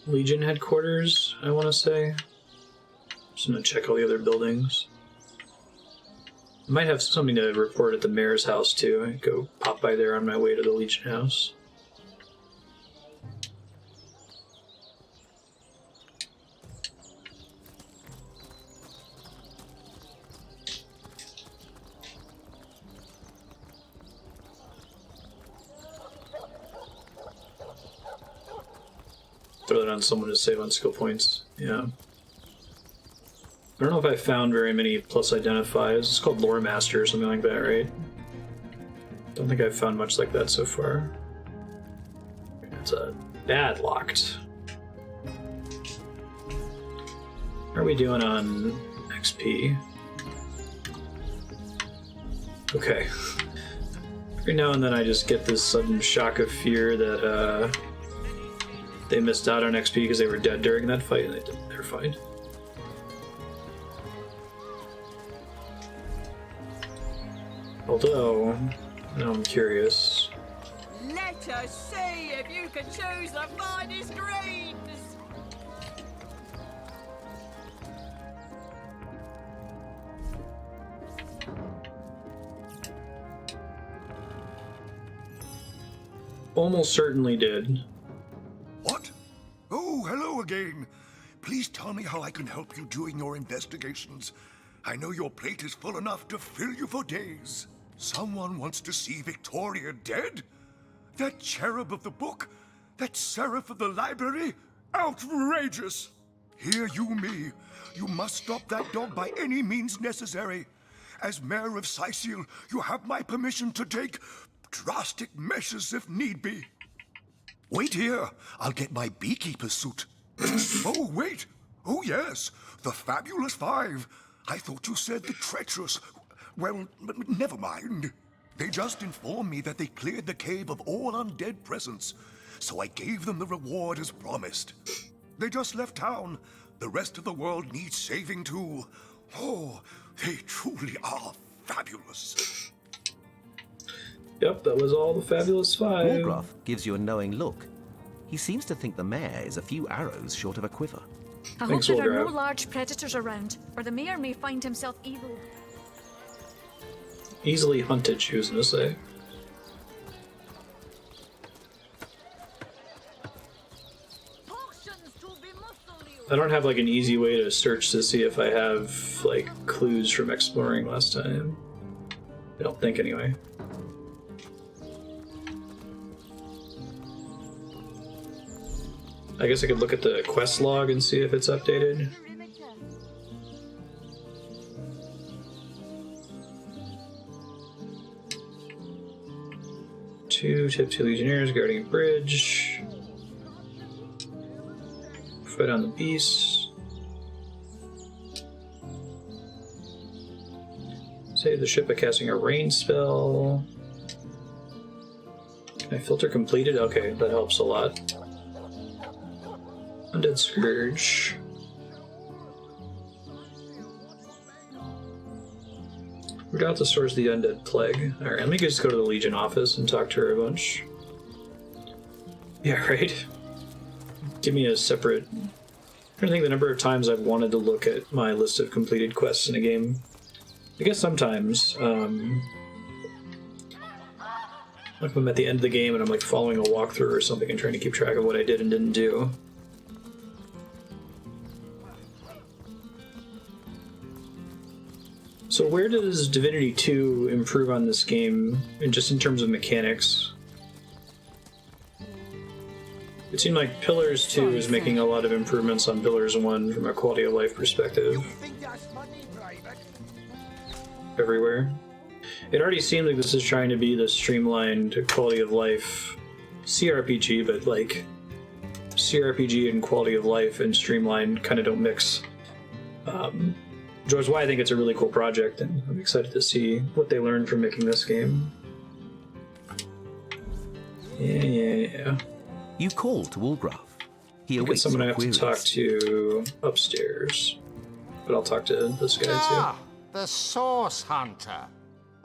Legion headquarters, I want to say. Just gonna check all the other buildings. I might have something to report at the mayor's house too. I go pop by there on my way to the Legion house. Throw that on someone to save on skill points. Yeah. I don't know if I found very many plus identifies. It's called Lore Master or something like that, right? Don't think I've found much like that so far. It's a bad locked. How are we doing on XP? Okay. Every now and then I just get this sudden shock of fear that they missed out on XP because they were dead during that fight, and they're fine. Although, now I'm curious. Let us see if you can choose the finest greens. Almost certainly did. What? Oh, hello again. Please tell me how I can help you doing your investigations. I know your plate is full enough to fill you for days. Someone wants to see Victoria dead? That cherub of the book? That seraph of the library? Outrageous! Hear you me. You must stop that dog by any means necessary. As mayor of Sicil, you have my permission to take drastic measures if need be. Wait here. I'll get my beekeeper suit. Oh, wait. Oh, yes. The Fabulous Five. I thought you said the treacherous. Well, never mind. They just informed me that they cleared the cave of all undead presence, so I gave them the reward as promised. They just left town. The rest of the world needs saving too. Oh, they truly are fabulous. Yep, that was all the Fabulous Five. Wargraf gives you a knowing look. He seems to think the mayor is a few arrows short of a quiver. I Thanks, hope there are no Wargraf. large predators around, or the mayor may find himself evil. Easily hunted, she was gonna say. I don't have like an easy way to search to see if I have like clues from exploring last time. I don't think anyway. I guess I could look at the quest log and see if it's updated. Tip 2 Legionnaires guarding a bridge. Fight on the beast. Save the ship by casting a rain spell. Can I filter completed? Okay, that helps a lot. Undead Scourge. Root out the source of the undead plague. Alright, let me just go to the Legion office and talk to her a bunch. Yeah, right? Give me a separate... I'm trying to think the number of times I've wanted to look at my list of completed quests in a game. I guess sometimes, like if I'm at the end of the game and I'm like following a walkthrough or something and trying to keep track of what I did and didn't do. So where does Divinity 2 improve on this game, just in terms of mechanics? It seemed like Pillars 2 is making a lot of improvements on Pillars 1 from a quality of life perspective. Everywhere. It already seemed like this is trying to be the streamlined quality of life CRPG, but like CRPG and quality of life and streamlined kind of don't mix. Which is why I think it's a really cool project, and I'm excited to see what they learned from making this game. Yeah. You call to Wargraf. He I guess awaits I'm gonna your have to queries. talk to upstairs, but I'll talk to this guy Ah, the Source Hunter.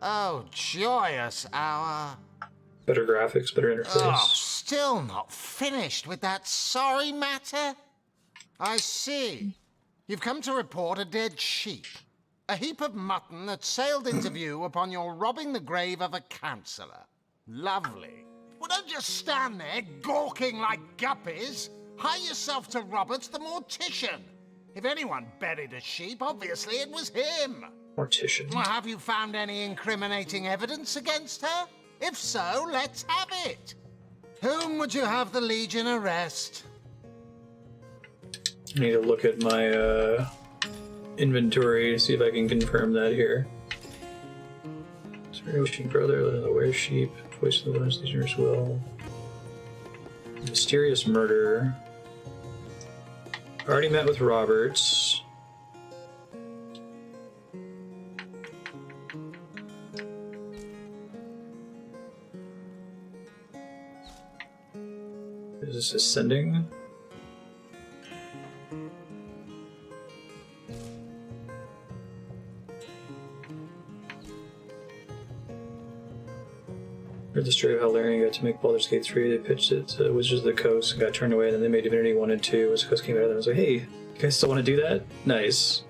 Oh, joyous hour. too. Better graphics, better interface. Oh, still not finished with that sorry matter? I see. You've come to report a dead sheep. A heap of mutton that sailed into view upon your robbing the grave of a councillor. Lovely. Well, don't just stand there gawking like guppies. Hire yourself to Roberts the mortician. If anyone buried a sheep, obviously it was him. Mortician. Well, have you found any incriminating evidence against her? If so, let's have it. Whom would you have the Legion arrest? I need to look at my inventory to see if I can confirm that here. Sorry, sheep brother, the were sheep, voice of the wilderness legionnaires will. Mysterious murder. Already met with Roberts. Is this ascending? Heard the story of how Larian got to make Baldur's Gate 3. They pitched it to Wizards of the Coast and got turned away, and then they made Divinity 1 and 2. Wizards of the Coast came out of them and was like, hey, you guys still want to do that? Nice.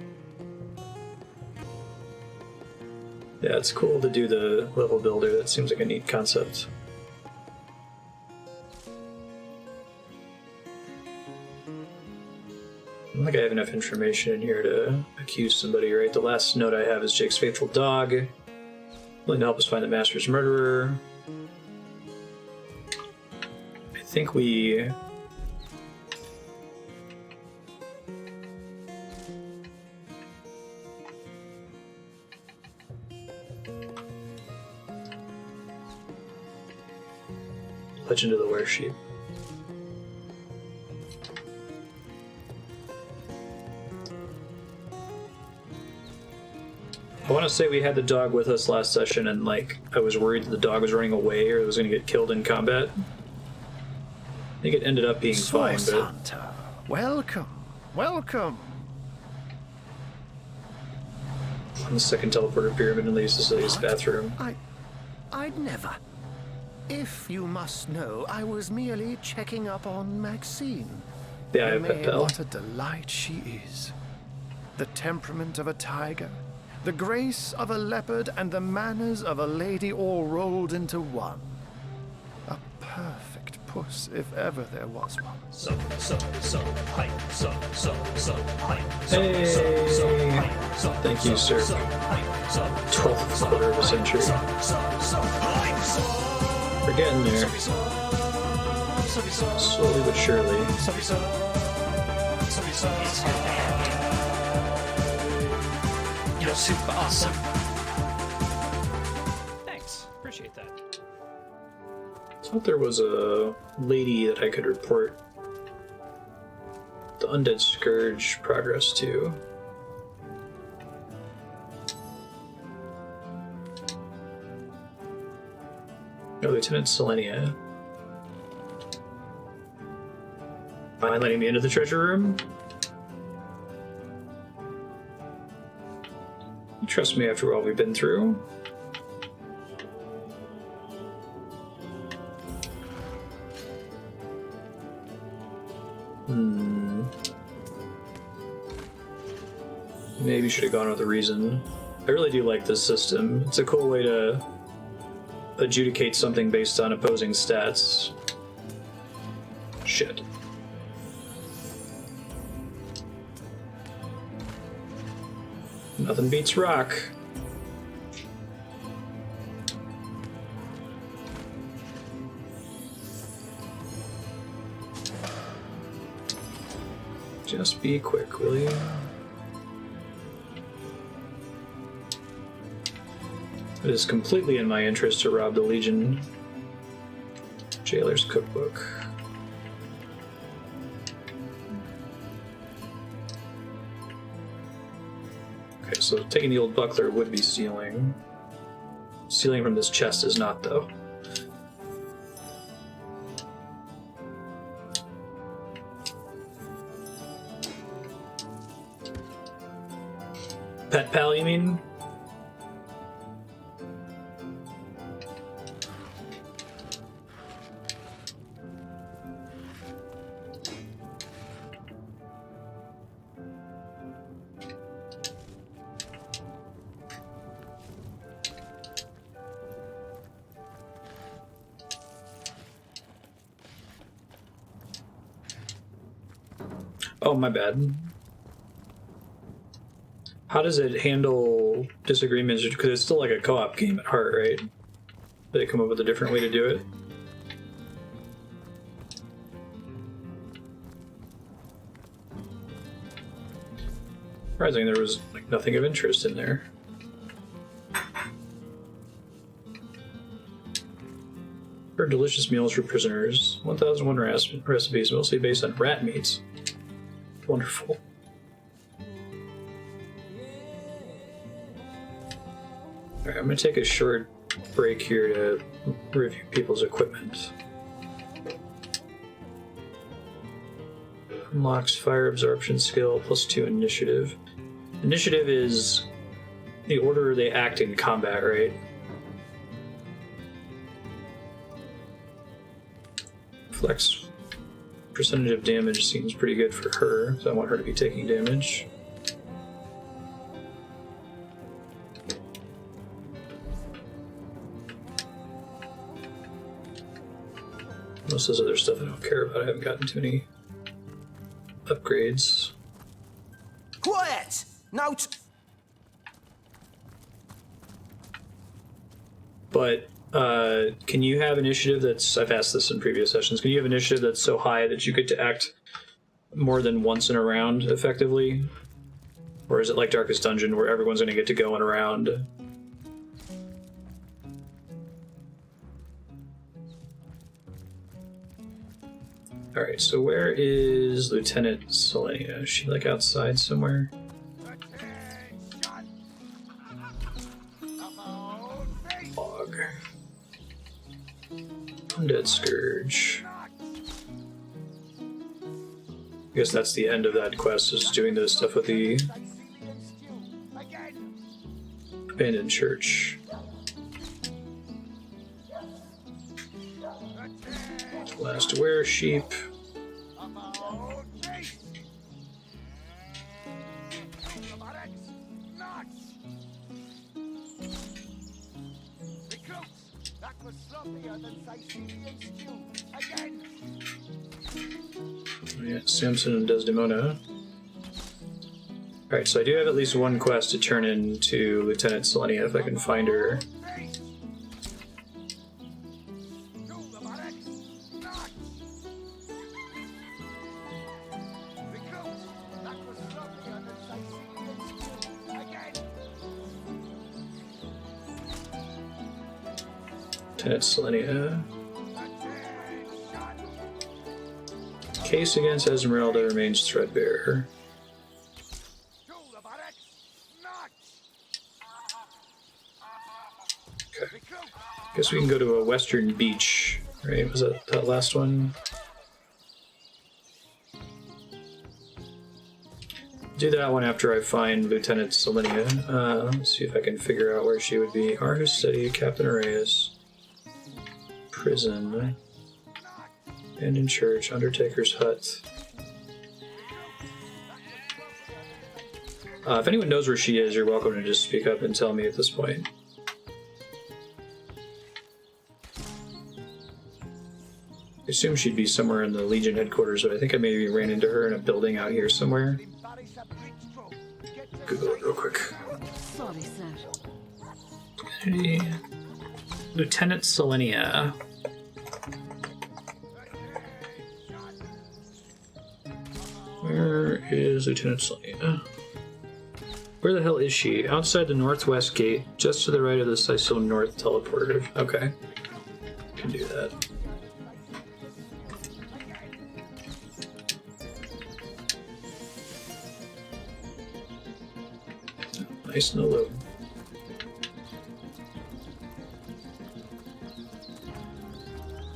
Yeah, it's cool to do the level builder. That seems like a neat concept. I don't think I have enough information in here to accuse somebody, right? The last note I have is Jake's faithful dog. Willing to help us find the master's murderer. I think we... Legend of the Weresheep. I want to say we had the dog with us last session, and like I was worried that the dog was running away or it was going to get killed in combat. I think it ended up being fine, Source but Hunter, welcome, welcome. on the second teleporter pyramid in Lady Cecilia's bathroom. I'd never. If you must know, I was merely checking up on Maxine. Yeah, I have May, pet pal. what a delight she is. The temperament of a tiger, the grace of a leopard, and the manners of a lady all rolled into one. A perfect puss, if ever there was one. Hey! Thank you, sir. 12th quarter of a century. We're getting there. Slowly but surely. You're super awesome. Thanks. Appreciate that. I thought there was a lady that I could report the Undead Scourge progress to. Oh, Lieutenant Selenia. Mind letting me into the treasure room? You trust me after all we've been through? Maybe should have gone with a reason. I really do like this system. It's a cool way to adjudicate something based on opposing stats. Shit. Nothing beats rock. Just be quick, will you? It is completely in my interest to rob the Legion Jailer's Cookbook. Okay, so taking the old buckler would be stealing. Stealing from this chest is not, though. Pet pal, you mean? Oh, my bad. How does it handle disagreements? Because it's still like a co-op game at heart, right? Did they come up with a different way to do it? Surprising there was like nothing of interest in there. For delicious meals for prisoners. 1,001 recipes, mostly based on rat meats. Wonderful. Alright, I'm going to take a short break here to review people's equipment. Unlocks fire absorption skill, +2 initiative. Initiative is the order they act in combat, right? Flex percentage of damage seems pretty good for her, so I want her to be taking damage. Most of this other stuff I don't care about. I haven't gotten too many upgrades. Quiet! Note. But can you have initiative that's... I've asked this in previous sessions. Can you have initiative that's so high that you get to act more than once in a round, effectively? Or is it like Darkest Dungeon, where everyone's going to get to go in a round? Alright, so where is Lieutenant Selenia? Is she like outside somewhere? Undead Scourge. I guess that's the end of that quest, is doing this stuff with the abandoned church. Last were sheep. Yeah, Samson and Desdemona. Alright, so I do have at least one quest to turn into Lieutenant Selenia if I can find her. Lieutenant Selenia. Case against Esmeralda remains threadbare. Okay. Guess we can go to a western beach, right? Was that last one? Do that one after I find Lieutenant Selenia. Let's see if I can figure out where she would be. Argus City, Captain Arrayas. Prison. Abandoned church, Undertaker's hut. If anyone knows where she is, you're welcome to just speak up and tell me at this point. I assume she'd be somewhere in the Legion headquarters, but I think I maybe ran into her in a building out here somewhere. Google it real quick. Sorry, sir. Lieutenant Selenia. Where is Lieutenant Selenia? Where the hell is she? Outside the northwest gate, just to the right of the Sicil North teleporter. Okay. Can do that. Nice and low.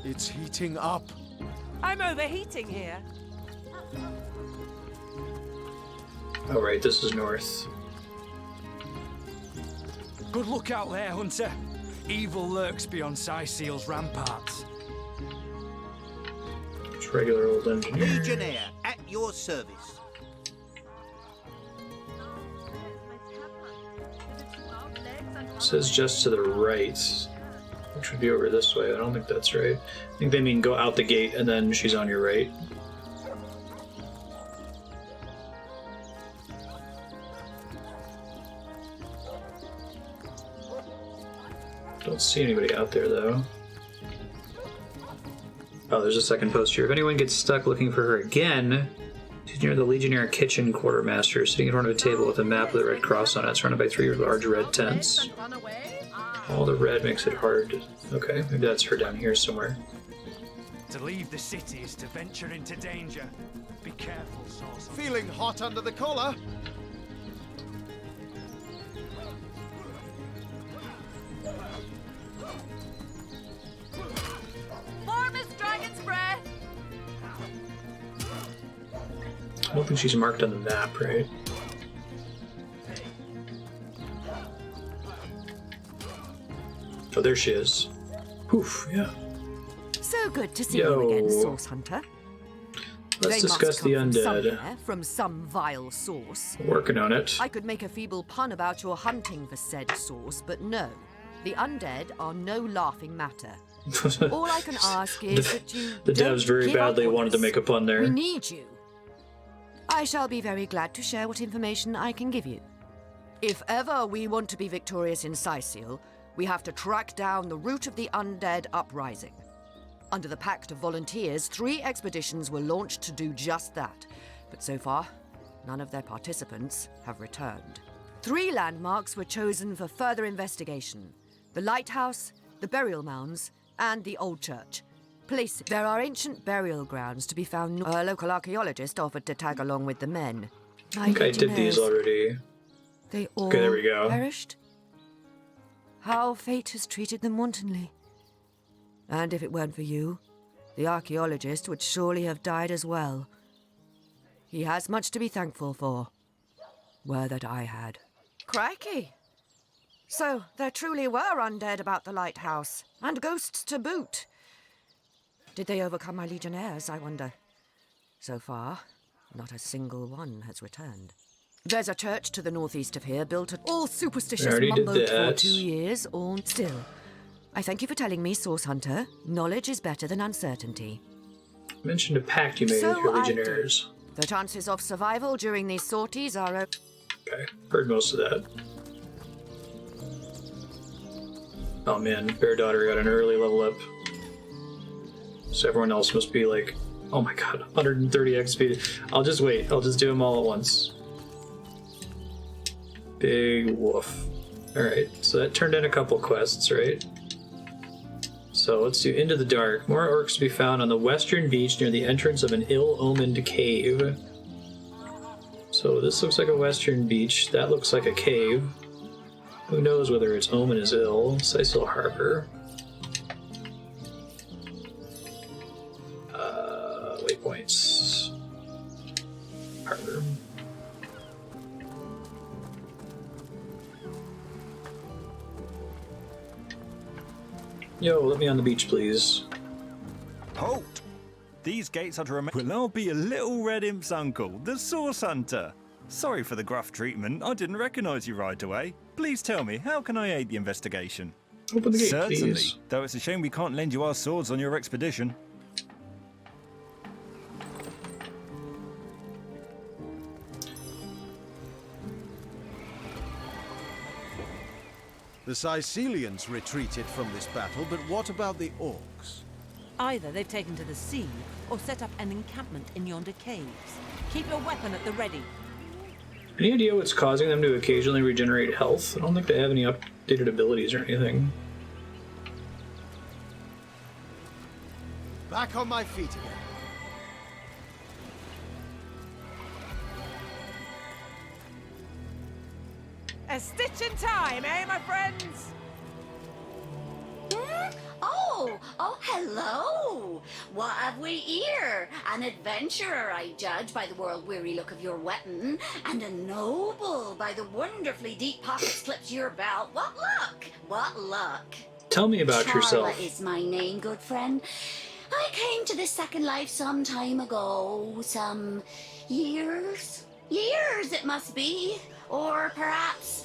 It's heating up. I'm overheating here. Oh right, this is north. Good luck out there, Hunter. Evil lurks beyond Sicil's ramparts. It's regular old engineer. Legionnaire, at your service. It says just to the right, which would be over this way. I don't think that's right. I think they mean go out the gate and then she's on your right. Don't see anybody out there though. Oh, there's a second post here. If anyone gets stuck looking for her again, she's near the Legionnaire kitchen quartermaster, sitting in front of a table with a map with a red cross on it, surrounded by 3 large red tents. All the red makes it hard. Okay, maybe that's her down here somewhere. To leave the city is to venture into danger. Be careful, sorcerer. Feeling hot under the collar? Warmest dragon's breath. I don't think she's marked on the map, right? Oh, there she is. Poof, yeah. So good to see Yo. you again, Source Hunter. Let's They discuss must the come from undead. somewhere, from some vile source. Working on it. I could make a feeble pun about your hunting for said source, but no. The undead are no laughing matter. All I can ask is that you The don't devs very give up badly on wanted to us. make a pun there. We need you. I shall be very glad to share what information I can give you. If ever we want to be victorious in Sicil, we have to track down the root of the undead uprising. Under the Pact of Volunteers, 3 expeditions were launched to do just that. But so far, none of their participants have returned. 3 landmarks were chosen for further investigation. The lighthouse, the burial mounds, and the old church. There are ancient burial grounds to be found. A local archaeologist offered to tag along with the men. I think I did these already. They all Okay, there we go. perished? How fate has treated them wantonly. And if it weren't for you, the archaeologist would surely have died as well. He has much to be thankful for. Were that I had. Crikey! So, there truly were undead about the lighthouse, and ghosts to boot. Did they overcome my legionnaires, I wonder? So far, not a single one has returned. There's a church to the northeast of here, built at all superstitious mumbled for 2 years, or still. I thank you for telling me, Source Hunter. Knowledge is better than uncertainty. You mentioned a pact you made with your legionnaires. The chances of survival during these sorties are... Okay, heard most of that. Oh man, Bear Daughter got an early level up. So everyone else must be like, oh my god, 130 XP. I'll just wait, I'll just do them all at once. Big woof. Alright, so that turned in a couple quests, right? So let's do Into the Dark. More orcs to be found on the western beach near the entrance of an ill-omened cave. So this looks like a western beach. That looks like a cave. Who knows whether its omen is ill? Sisal Harbor. Waypoints. Harbor. Yo, let me on the beach, please. Halt! These gates are to remain. Well, I'll be a little red imp's uncle, the Source Hunter. Sorry for the gruff treatment. I didn't recognize you right away. Please tell me, how can I aid the investigation? Open the gate, Certainly, please. Though it's a shame we can't lend you our swords on your expedition. The Sicilians retreated from this battle, but what about the orcs? Either they've taken to the sea, or set up an encampment in yonder caves. Keep your weapon at the ready. Any idea what's causing them to occasionally regenerate health? I don't think they have any updated abilities or anything. Back on my feet again. A stitch in time, eh, my friends? Oh, hello! What have we here? An adventurer, I judge, by the world-weary look of your weapon, and a noble by the wonderfully deep pockets clipped to your belt. What luck! What luck! Tell me about yourself. Charla is my name, good friend. I came to this second life some time ago. Some years? Years, it must be. Or perhaps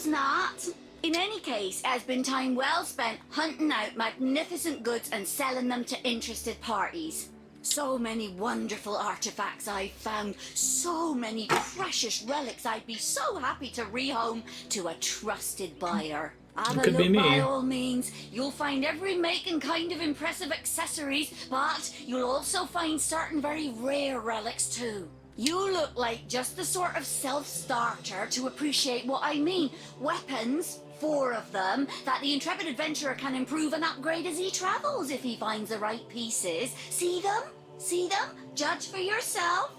not. In any case, it has been time well spent hunting out magnificent goods and selling them to interested parties. So many wonderful artifacts I've found, so many precious relics I'd be so happy to rehome to a trusted buyer. Have a look by all means. You'll find every make and kind of impressive accessories, but you'll also find certain very rare relics too. You look like just the sort of self-starter to appreciate what I mean. Weapons, 4 of them, that the intrepid adventurer can improve and upgrade as he travels if he finds the right pieces. See them? See them? Judge for yourself.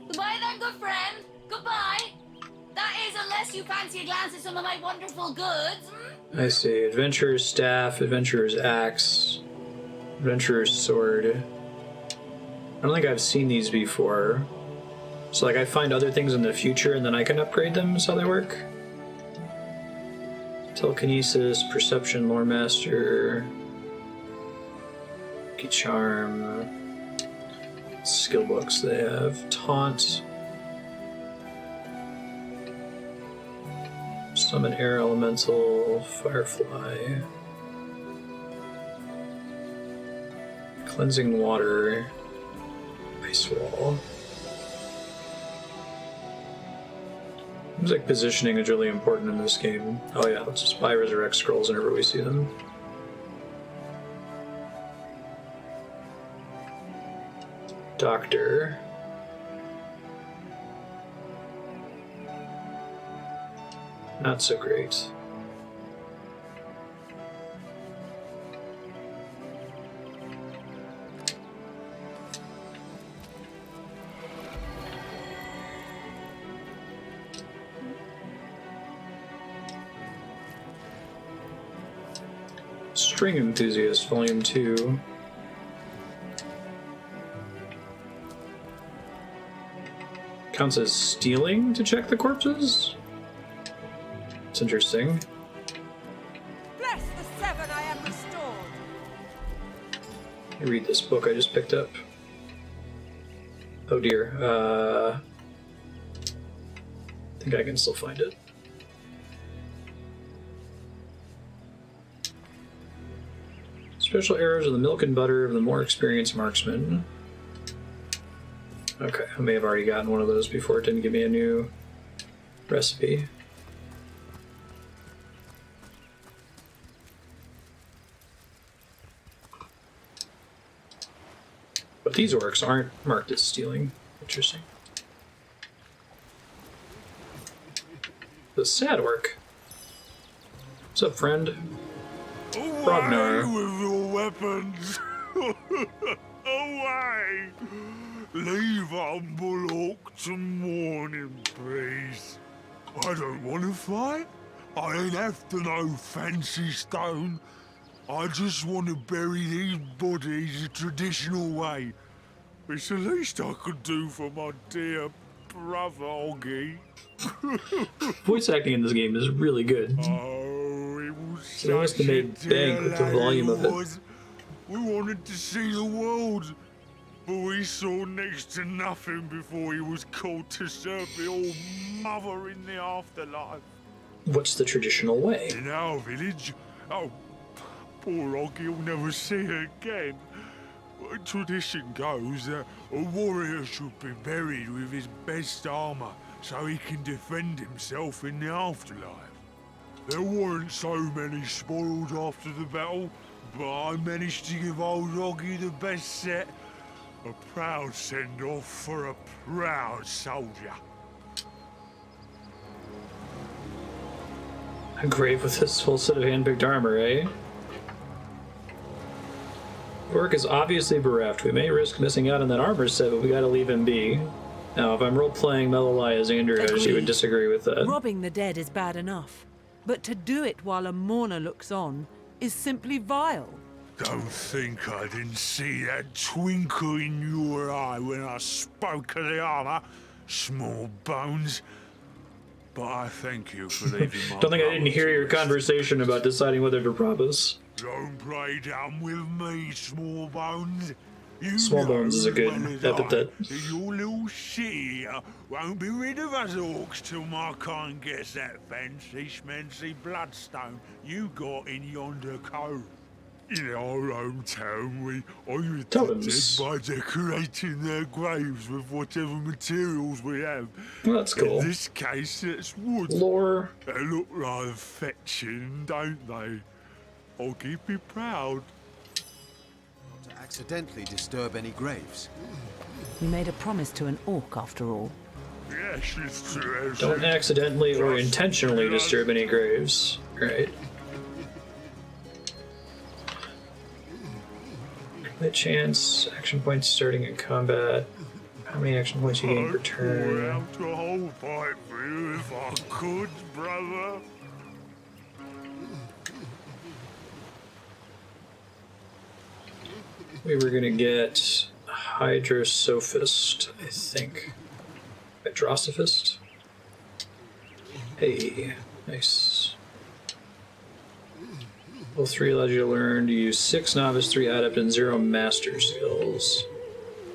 Goodbye then, good friend. Goodbye. That is, unless you fancy a glance at some of my wonderful goods. I see. Adventurer's staff, adventurer's axe, adventurer's sword. I don't think I've seen these before. So like I find other things in the future and then I can upgrade them is how they work? Telekinesis, Perception, Lore Master, Lucky Charm, skill books they have, Taunt, Summon Air Elemental, Firefly, Cleansing Water, Ice Wall. Seems like positioning is really important in this game. Oh yeah, let's just buy Resurrect Scrolls whenever we see them. Doctor. Not so great. String Enthusiast, Volume 2. Counts as stealing to check the corpses? It's interesting. Bless the seven, I am restored. Let me read this book I just picked up. Oh dear. I think I can still find it. Special arrows of the milk and butter of the more experienced marksman. Okay, I may have already gotten one of those before it didn't give me a new recipe. But these orcs aren't marked as stealing. Interesting. The sad orc. What's up, friend? Away with your weapons! Away! Leave humble orc to mourn in peace. I don't want to fight. I ain't after no fancy stone. I just want to bury these bodies the traditional way. It's the least I could do for my dear brother Oggy. Voice acting in this game is really good. Oh, it was They must have made bank with the volume of it. We wanted to see the world, but we saw next to nothing before he was called to serve the old mother in the afterlife. What's the traditional way? In our village, oh, poor Oggy will never see her again. Tradition goes that a warrior should be buried with his best armor so he can defend himself in the afterlife. There weren't so many spoils after the battle, but I managed to give old Oggy the best set. A proud send-off for a proud soldier. A grave with this full set of hand-picked armor, eh? Orc is obviously bereft. We may risk missing out on that armor set, but we gotta leave him be. Now, if I'm role-playing Melolai as Andrea, she would disagree with that. Robbing the dead is bad enough, but to do it while a mourner looks on is simply vile. Don't think I didn't see that twinkle in your eye when I spoke of the armor, small bones. But I thank you for leaving my Don't think I didn't hear your conversation about deciding whether to rob us. Don't play dumb with me, small bones. You Small bones is a good epithet. Your little city won't be rid of us orcs till my kind gets that fancy schmancy bloodstone you got in yonder cove. In our hometown, we honour the Totems. dead by decorating their graves with whatever materials we have. Well, that's cool. In this case, it's wood. Lore. They look rather fetching, don't they? I'll keep you proud. Not to accidentally disturb any graves. You made a promise to an orc, after all. Yes, it's true. Don't accidentally or intentionally disturb any graves. Right. Crit chance, action points starting in combat. How many action points you gain per turn? I'd pour out a whole pipe for you if I could, brother. We were gonna get Hydrosophist, I think. Hydrosophist? Hey, nice. Level 3 allows you to learn to use 6 novice, 3 adept, and 0 master skills.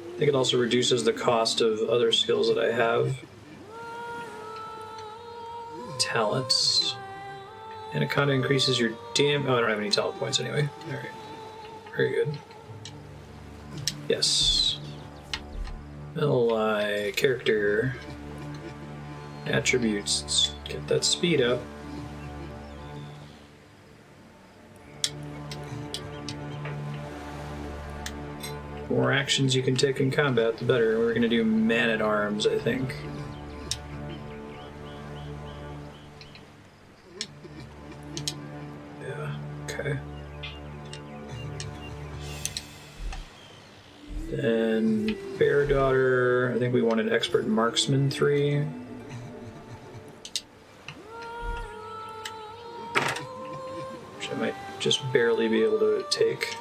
I think it also reduces the cost of other skills that I have. Talents. And it kind of increases your oh, I don't have any talent points anyway. Alright. Very good. Yes. Melolai, character, attributes. Let's get that speed up. The more actions you can take in combat, the better. We're going to do man-at-arms, I think. Yeah, okay. Then Bear Daughter, I think we wanted Expert Marksman 3. Which I might just barely be able to take.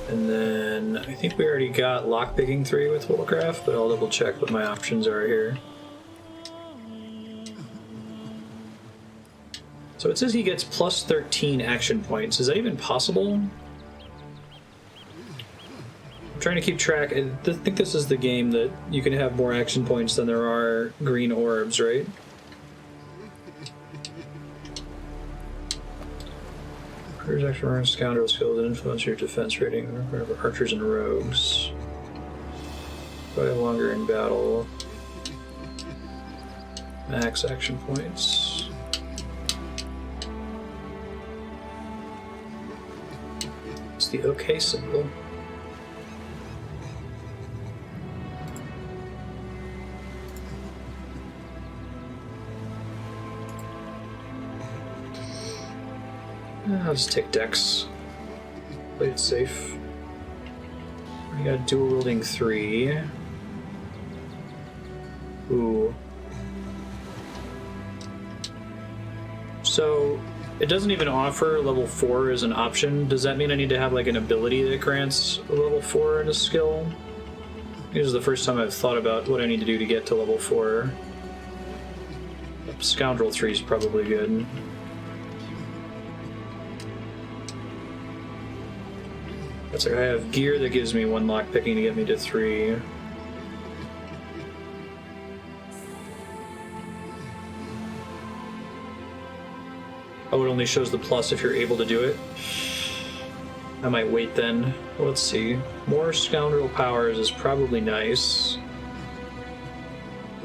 And then I think we already got lockpicking 3 with Woolcraft, but I'll double check what my options are here. So it says he gets plus 13 action points. Is that even possible? I'm trying to keep track. I think this is the game that you can have more action points than there are green orbs, right? Careers, action, run, scoundrel skills, and influence your defense rating. Archers and rogues. Fight longer in battle. Max action points. It's the OK symbol. I'll just take Dex. Play it safe. We got dual wielding 3. Ooh. So it doesn't even offer level 4 as an option. Does that mean I need to have like an ability that grants a level 4 in a skill? This is the first time I've thought about what I need to do to get to level 4. Scoundrel 3 is probably good. That's like I have gear that gives me 1 lockpicking to get me to 3. Oh, it only shows the plus if you're able to do it. I might wait then. Let's see. More scoundrel powers is probably nice.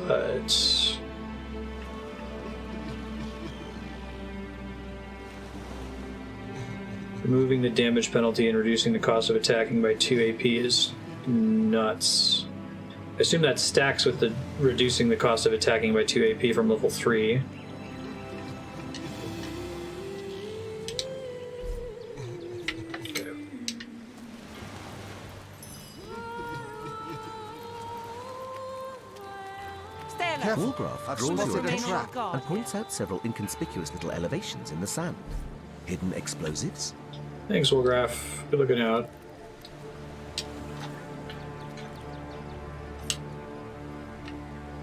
But removing the damage penalty and reducing the cost of attacking by 2 AP is nuts. I assume that stacks with the reducing the cost of attacking by 2 AP from level 3. Woolgraf draws your attention and points out several inconspicuous little elevations in the sand. Hidden explosives? Thanks, Woolgraf. Good looking out.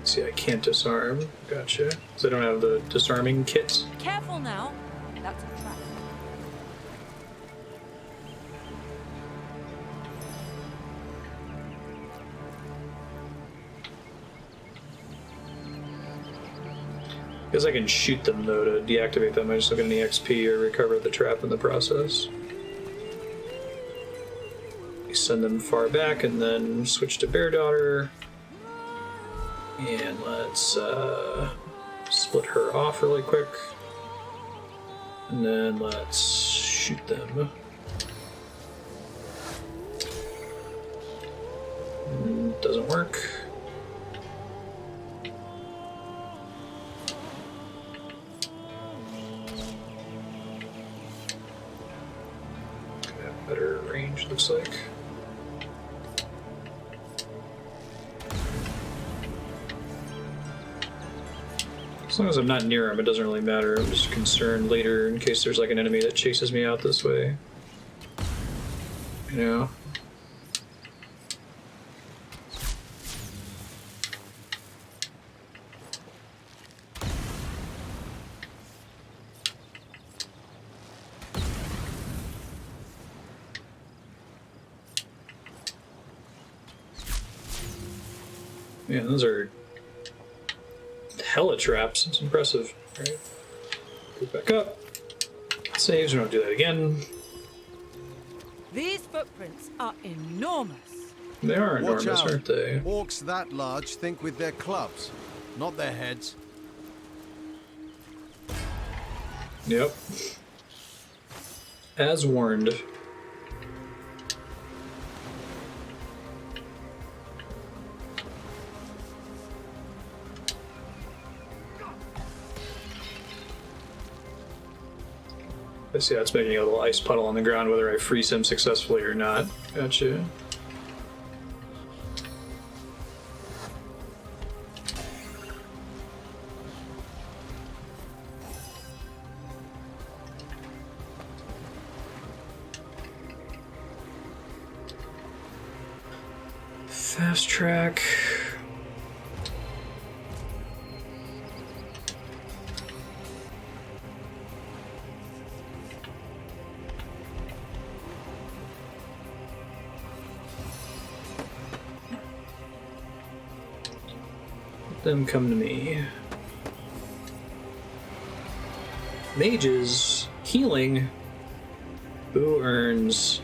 See, I can't disarm. Gotcha. Because I don't have the disarming kit. Careful now. That's a trap. Guess I can shoot them though to deactivate them. I just look at an EXP or recover the trap in the process. You send them far back and then switch to Bear Daughter. And let's split her off really quick. And then let's shoot them. Doesn't work. Better range, looks like. As long as I'm not near him, it doesn't really matter. I'm just concerned later in case there's like an enemy that chases me out this way. You know? Yeah, those are hella traps. It's impressive. Alright. Go back up. Saves, we don't do that again. These footprints are enormous. They are Watch enormous, out. aren't they? Orcs that large think with their clubs, not their heads. Yep. As warned. I see that's making a little ice puddle on the ground whether I freeze him successfully or not. Gotcha. Fast track. Let them come to me. Mages, healing. Who earns?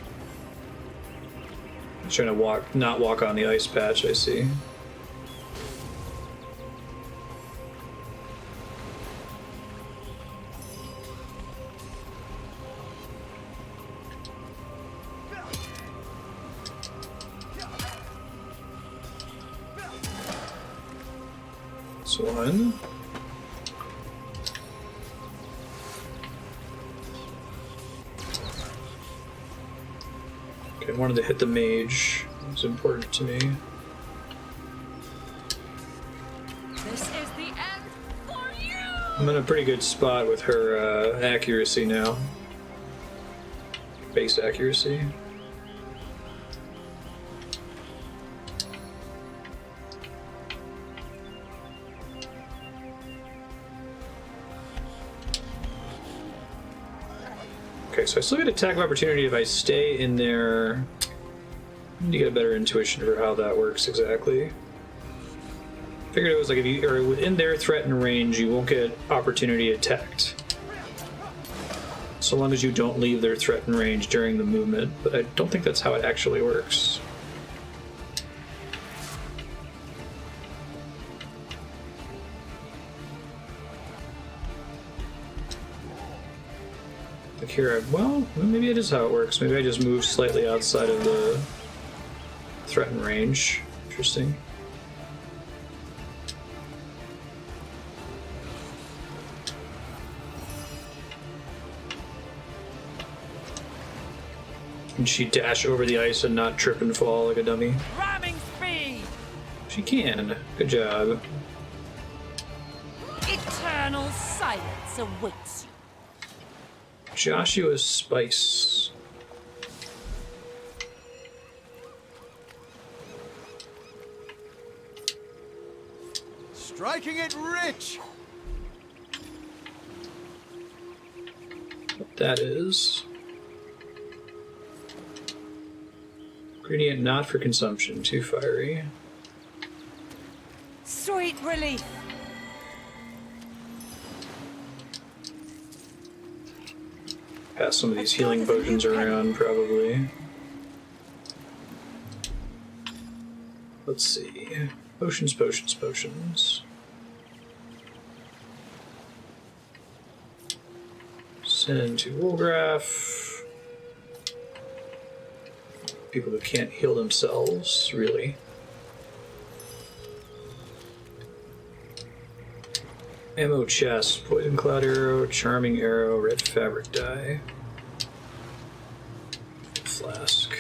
I'm trying to not walk on the ice patch, I see. That's one. I wanted to hit the mage. It was important to me. This is the end for you! I'm in a pretty good spot with her accuracy now. Base accuracy. Okay, so I still get attack of opportunity if I stay in there. I need to get a better intuition for how that works exactly. Figured it was like if you are within their threat and range, you won't get opportunity attacked. So long as you don't leave their threat and range during the movement, but I don't think that's how it actually works. Like here, well, maybe it is how it works. Maybe I just move slightly outside of the threat and range. Interesting. Can she dash over the ice and not trip and fall like a dummy? Ramming speed! She can. Good job. Eternal silence awaits you. Joshua's Spice. Striking it rich! What that is. Ingredient not for consumption. Too fiery. Sweet relief. Pass some of these healing potions around, probably. Let's see. Potions, potions, potions. Send to Woolgraph. People who can't heal themselves, really. Ammo chest, poison cloud arrow, charming arrow, red fabric dye. Flask.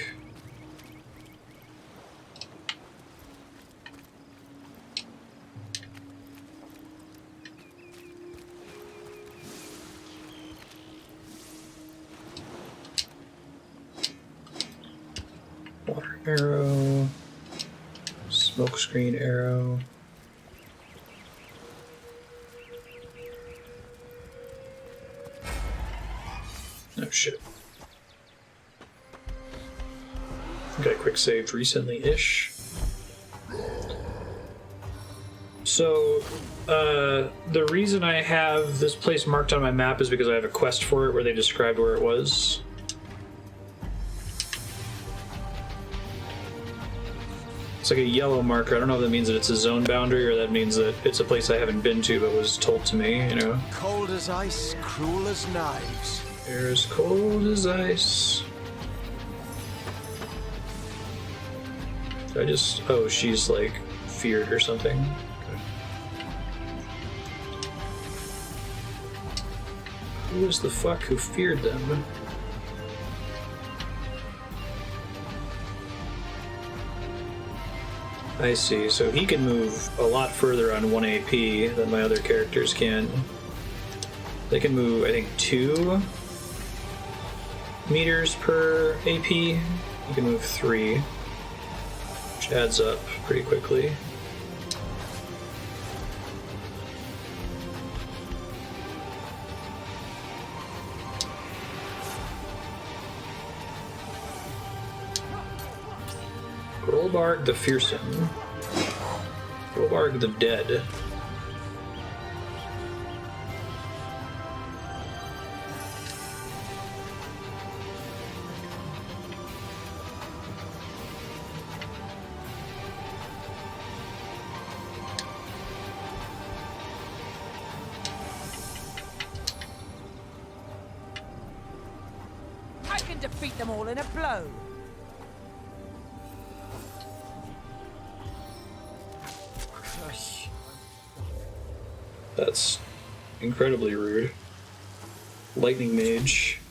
Water arrow. Smokescreen arrow. Oh shit. Got quick saved recently-ish. So, the reason I have this place marked on my map is because I have a quest for it where they described where it was. It's like a yellow marker. I don't know if that means that it's a zone boundary or that means that it's a place I haven't been to but was told to me, you know? Cold as ice, cruel as knives. They're as cold as ice. I just... Oh, she's like feared or something. Okay. Who is the fuck who feared them? I see, so he can move a lot further on 1 AP than my other characters can. They can move, I think, 2 meters per AP. You can move 3. Which which adds up pretty quickly. Grolbarg the Fearsome. Grolbarg the Dead. I can defeat them all in a blow. That's incredibly rude. Lightning Mage.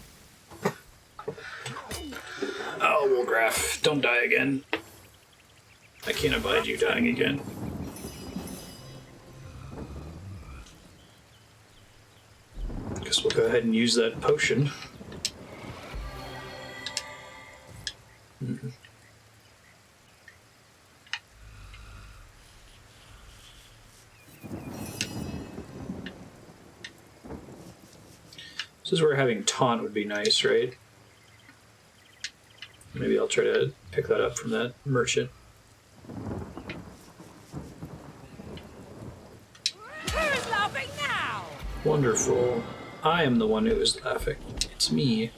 Oh, Wolgraf, don't die again. I can't abide you dying again. Guess we'll go ahead and use that potion. This is where having taunt would be nice, right? Maybe I'll try to pick that up from that merchant. Who is laughing now? Wonderful. I am the one who is laughing. It's me.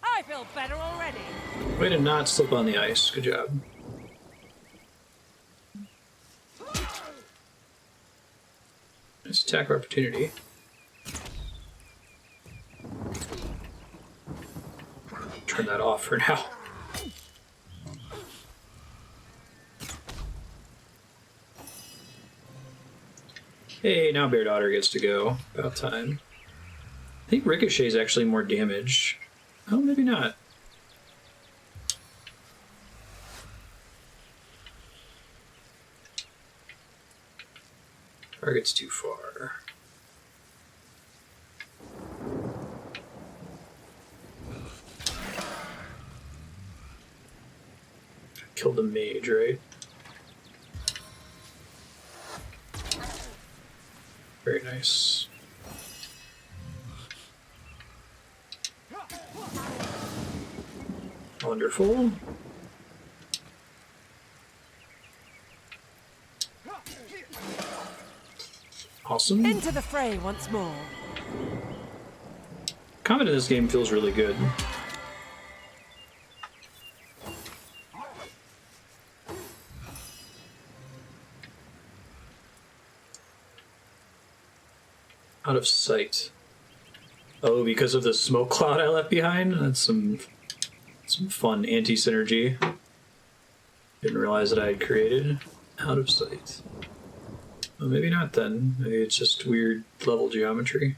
I feel better already. Way to not slip on the ice. Good job. Nice attack of opportunity. Turn that off for now. Hey, now Bear Daughter gets to go. About time. I think Ricochet is actually more damage. Oh, maybe not. Target's too far. Killed the mage, right? Very nice. Wonderful. Awesome. Into the fray once more. Combat in this game feels really good. Out of sight. Oh, because of the smoke cloud I left behind? That's some fun anti-synergy. Didn't realize that I had created. Out of sight. Well, maybe not then. Maybe it's just weird level geometry.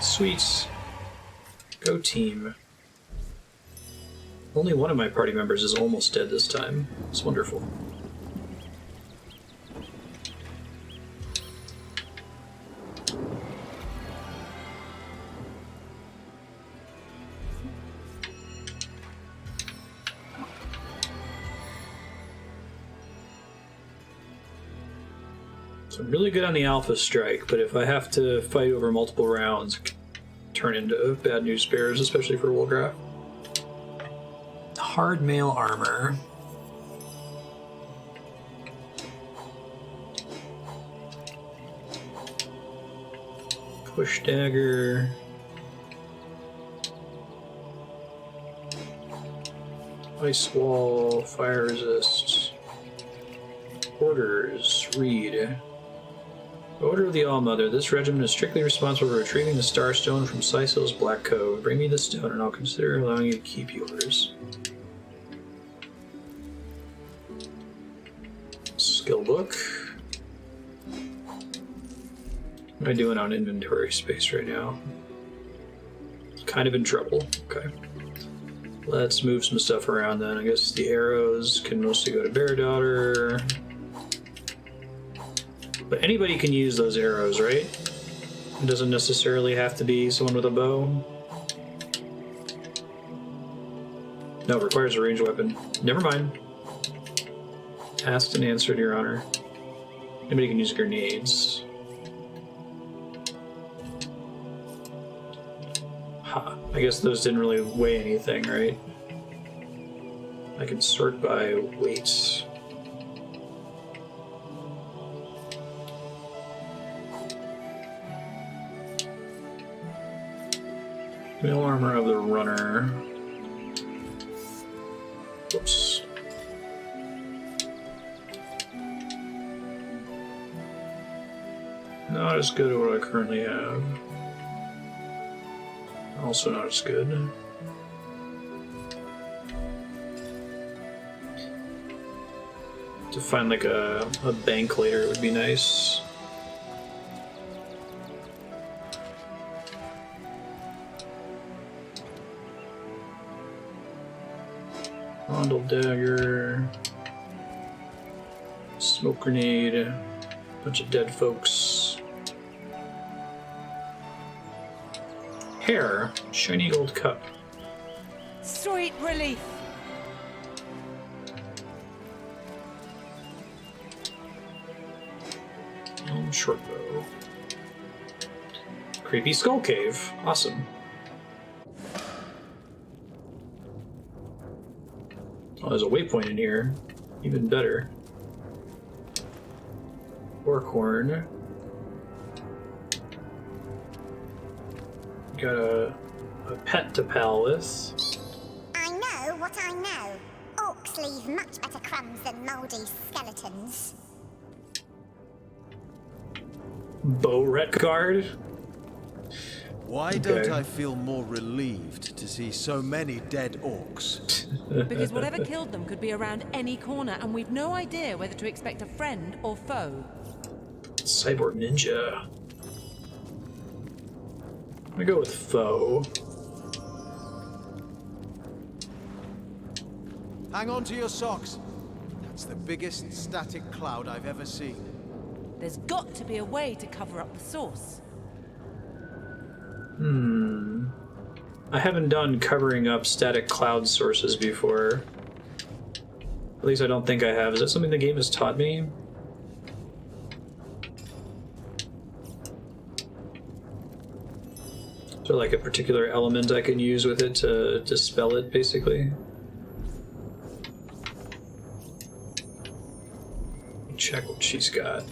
Sweet. Go team. Only one of my party members is almost dead this time. It's wonderful. So I'm really good on the Alpha Strike, but if I have to fight over multiple rounds, it can turn into bad news bears, especially for Wolgraf. Hard mail armor. Push dagger. Ice wall, fire resist. Orders, read. Order of the All-Mother, this regiment is strictly responsible for retrieving the Starstone from Sysil's Black Cove. Bring me the stone and I'll consider allowing you to keep yours. Skill book. What am I doing on inventory space right now? Kind of in trouble. Okay. Let's move some stuff around then. I guess the arrows can mostly go to Bear Daughter. But anybody can use those arrows, right? It doesn't necessarily have to be someone with a bow. No, it requires a ranged weapon. Never mind. Asked and answered, Your Honor. Anybody can use grenades. Ha. I guess those didn't really weigh anything, right? I can sort by weight. Mail armor of the runner. Whoops. Not as good as what I currently have. Also not as good. To find like a bank later would be nice. Rondel dagger. Smoke grenade. Bunch of dead folks. Hair. Shiny gold cup. Sweet relief. Short bow. Creepy skull cave. Awesome. Oh, there's a waypoint in here. Even better. Orc horn. Got a pet to pal with. I know what I know. Orcs leave much better crumbs than moldy skeletons. Bowret guard? Why don't I feel more relieved to see so many dead orcs? Because whatever killed them could be around any corner, and we've no idea whether to expect a friend or foe. Cyborg ninja. I'm gonna go with foe. Hang on to your socks. That's the biggest static cloud I've ever seen. There's got to be a way to cover up the source. I haven't done covering up static cloud sources before. At least I don't think I have. Is that something the game has taught me? Is there like a particular element I can use with it to dispel it, basically? Check what she's got.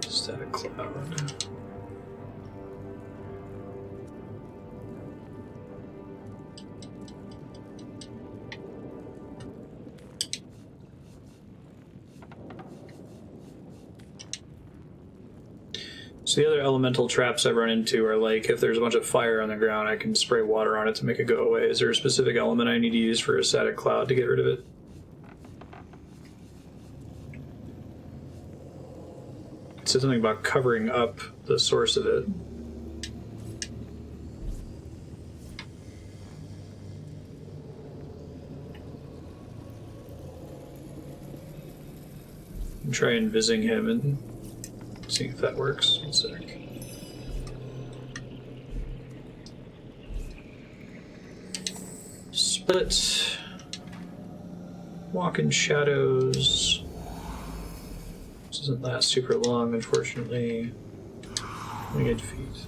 Static cloud. So the other elemental traps I run into are like, if there's a bunch of fire on the ground, I can spray water on it to make it go away. Is there a specific element I need to use for a static cloud to get rid of it? It said something about covering up the source of it. I'm trying visiting him and see if that works. One sec. Split. Walk in shadows. This doesn't last super long, unfortunately. Winged feet.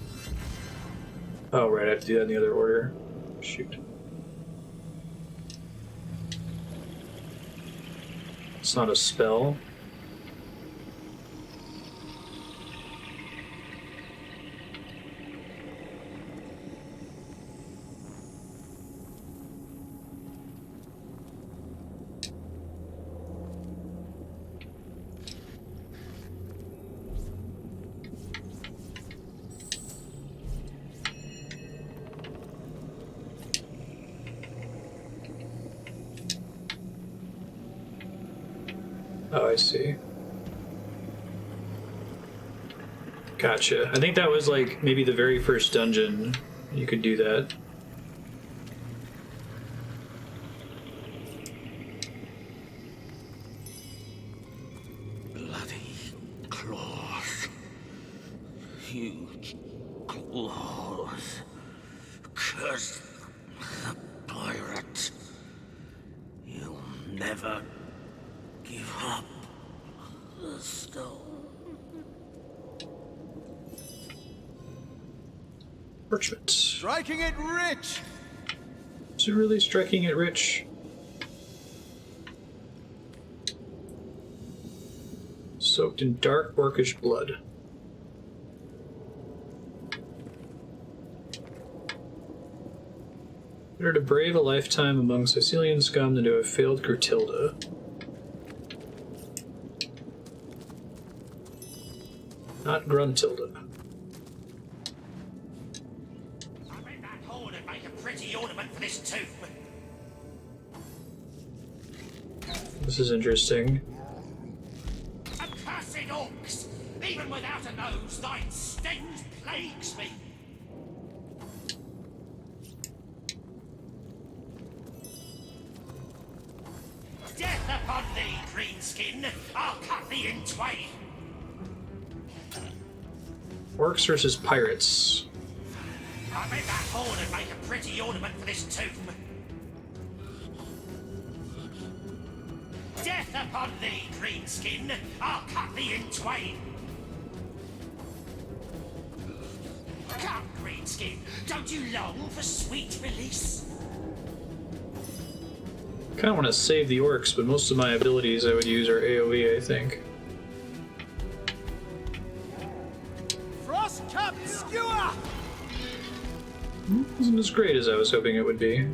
Oh, right, I have to do that in the other order. Shoot. It's not a spell. Oh, I see. Gotcha. I think that was like maybe the very first dungeon. You could do that. Bloody claws. Huge claws. Curse the pirate. You'll never give up the stone. Parchment. Striking it rich! Is it really striking it rich? Soaked in dark orcish blood. Better to brave a lifetime among Sicilian scum than to have failed Gertilda. Not Gruntilda. This is interesting. Accursed orcs! Even without a nose, thy stench plagues me! Death upon thee, greenskin! I'll cut thee in twain! Orcs versus pirates. I bet that horn would make a pretty ornament for this tomb. Death upon thee, greenskin! I'll cut thee in twain! Come, greenskin, don't you long for sweet release? Kind of want to save the orcs, but most of my abilities I would use are AoE, I think. Frost-capped skewer! Wasn't as great as I was hoping it would be.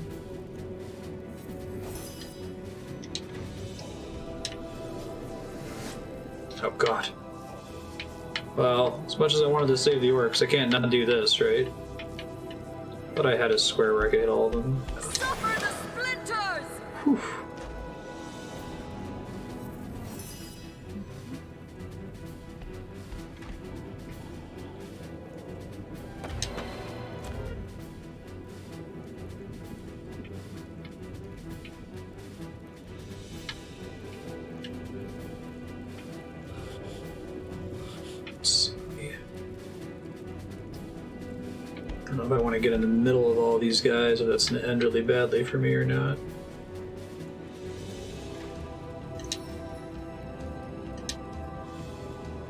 Oh god. Well, as much as I wanted to save the orcs, I can't not do this, right? But I had a square where I could hit all of them. Suffer the splinters! Whew. I don't know if I want to get in the middle of all these guys, if that's going to end really badly for me or not.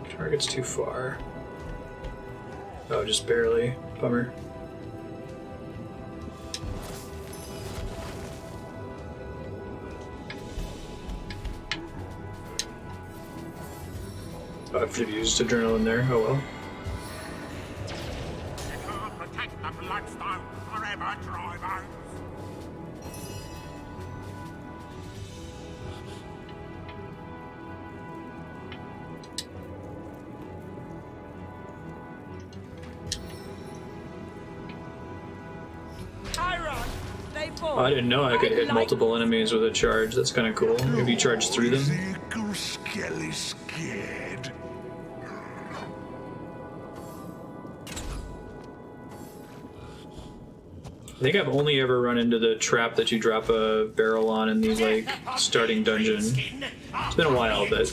Target's too far. Oh, just barely. Bummer. Oh, I should have used adrenaline there. Oh well. Bloodstone forever, dry bones! Oh, I didn't know I could hit multiple enemies with a charge. That's kind of cool. If you charge through them. Scared. I think I've only ever run into the trap that you drop a barrel on in the, like, starting dungeon. It's been a while, but...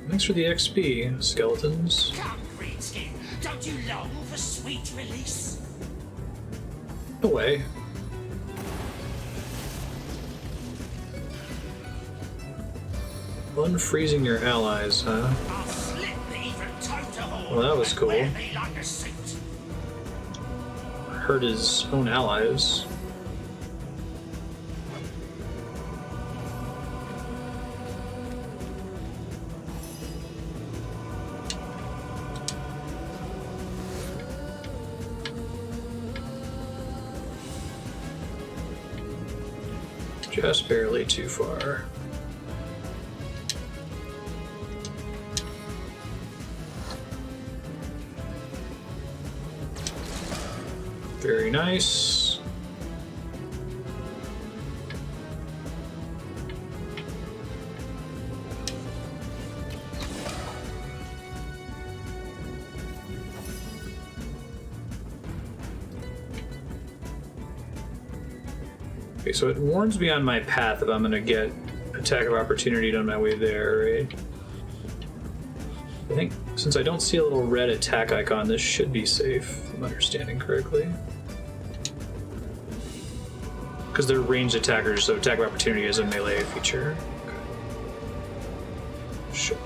Thanks for the XP, skeletons. Come, greenskin, don't you long for sweet release? No way. Unfreezing your allies, huh? Well, that was cool. Hurt his own allies. Just barely too far. Very nice. Okay, so it warns me on my path if I'm gonna get attack of opportunity on my way there, right? I think since I don't see a little red attack icon, this should be safe, if I'm understanding correctly. Because they're ranged attackers, so attack of opportunity is a melee feature. Okay. Sure.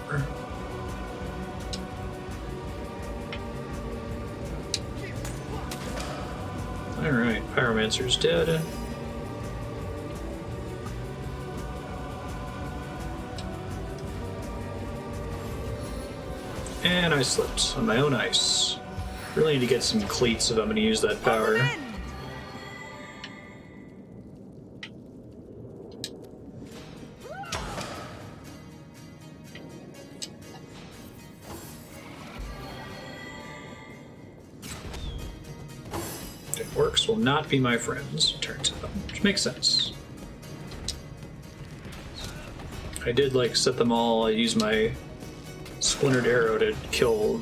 Alright, Pyromancer's dead. And I slipped on my own ice. Really need to get some cleats if I'm going to use that power. Orcs will not be my friends, turns out, which makes sense. I did like set them all. I used my splintered arrow to kill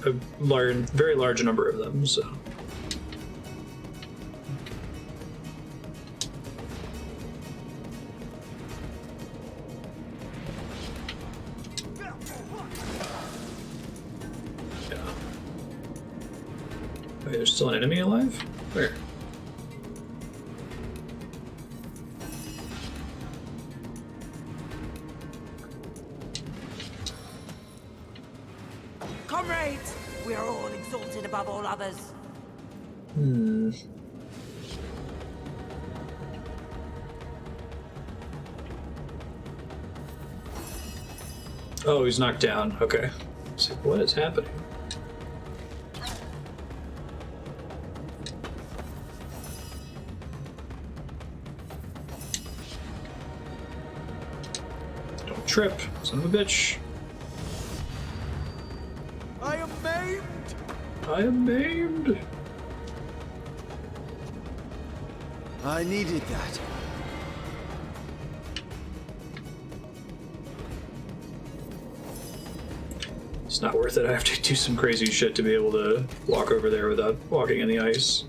a very large number of them, so. Yeah. Wait, there's still an enemy alive? Where? Comrades, we are all exalted above all others. Hmm. Oh, he's knocked down. Okay. So what is happening? Don't trip, son of a bitch. I am maimed! I am maimed! I needed that. It's not worth it. I have to do some crazy shit to be able to walk over there without walking in the ice.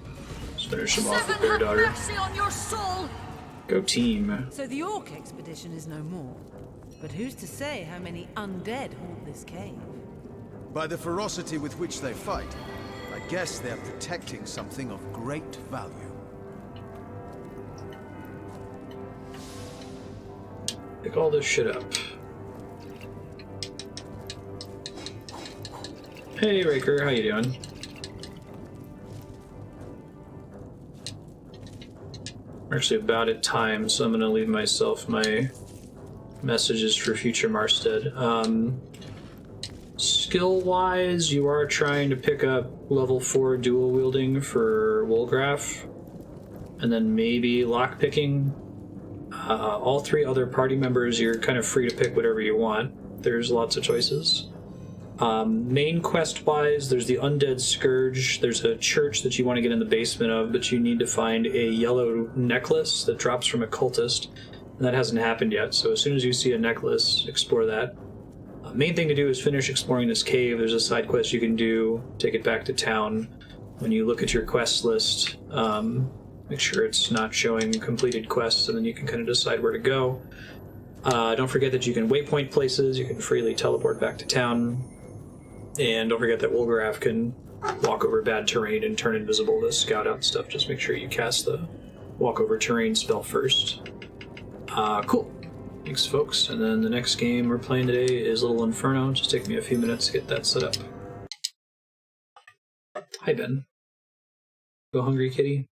Just finish him off with Bear Daughter. Mercy on your soul! Go team. So the Orc expedition is no more. But who's to say how many undead haunt this cave? By the ferocity with which they fight, I guess they're protecting something of great value. Pick all this shit up. Hey Raker, how you doing? We're actually about at time, so I'm gonna leave myself my messages for future Marstead. Skill-wise, you are trying to pick up level 4 dual wielding for Woolgraf, and then maybe lockpicking. All 3 other party members, you're kind of free to pick whatever you want. There's lots of choices. Main quest-wise, there's the Undead Scourge. There's a church that you want to get in the basement of, but you need to find a yellow necklace that drops from a cultist, and that hasn't happened yet. So as soon as you see a necklace, explore that. Main thing to do is finish exploring this cave. There's a side quest you can do, take it back to town. When you look at your quest list, make sure it's not showing completed quests, and then you can kind of decide where to go. Don't forget that you can waypoint places, you can freely teleport back to town, and don't forget that Woolgraf can walk over bad terrain and turn invisible to scout out stuff. Just make sure you cast the walk over terrain spell first. Cool. Thanks, folks. And then the next game we're playing today is Little Inferno. Just take me a few minutes to get that set up. Hi, Ben. Go hungry, kitty.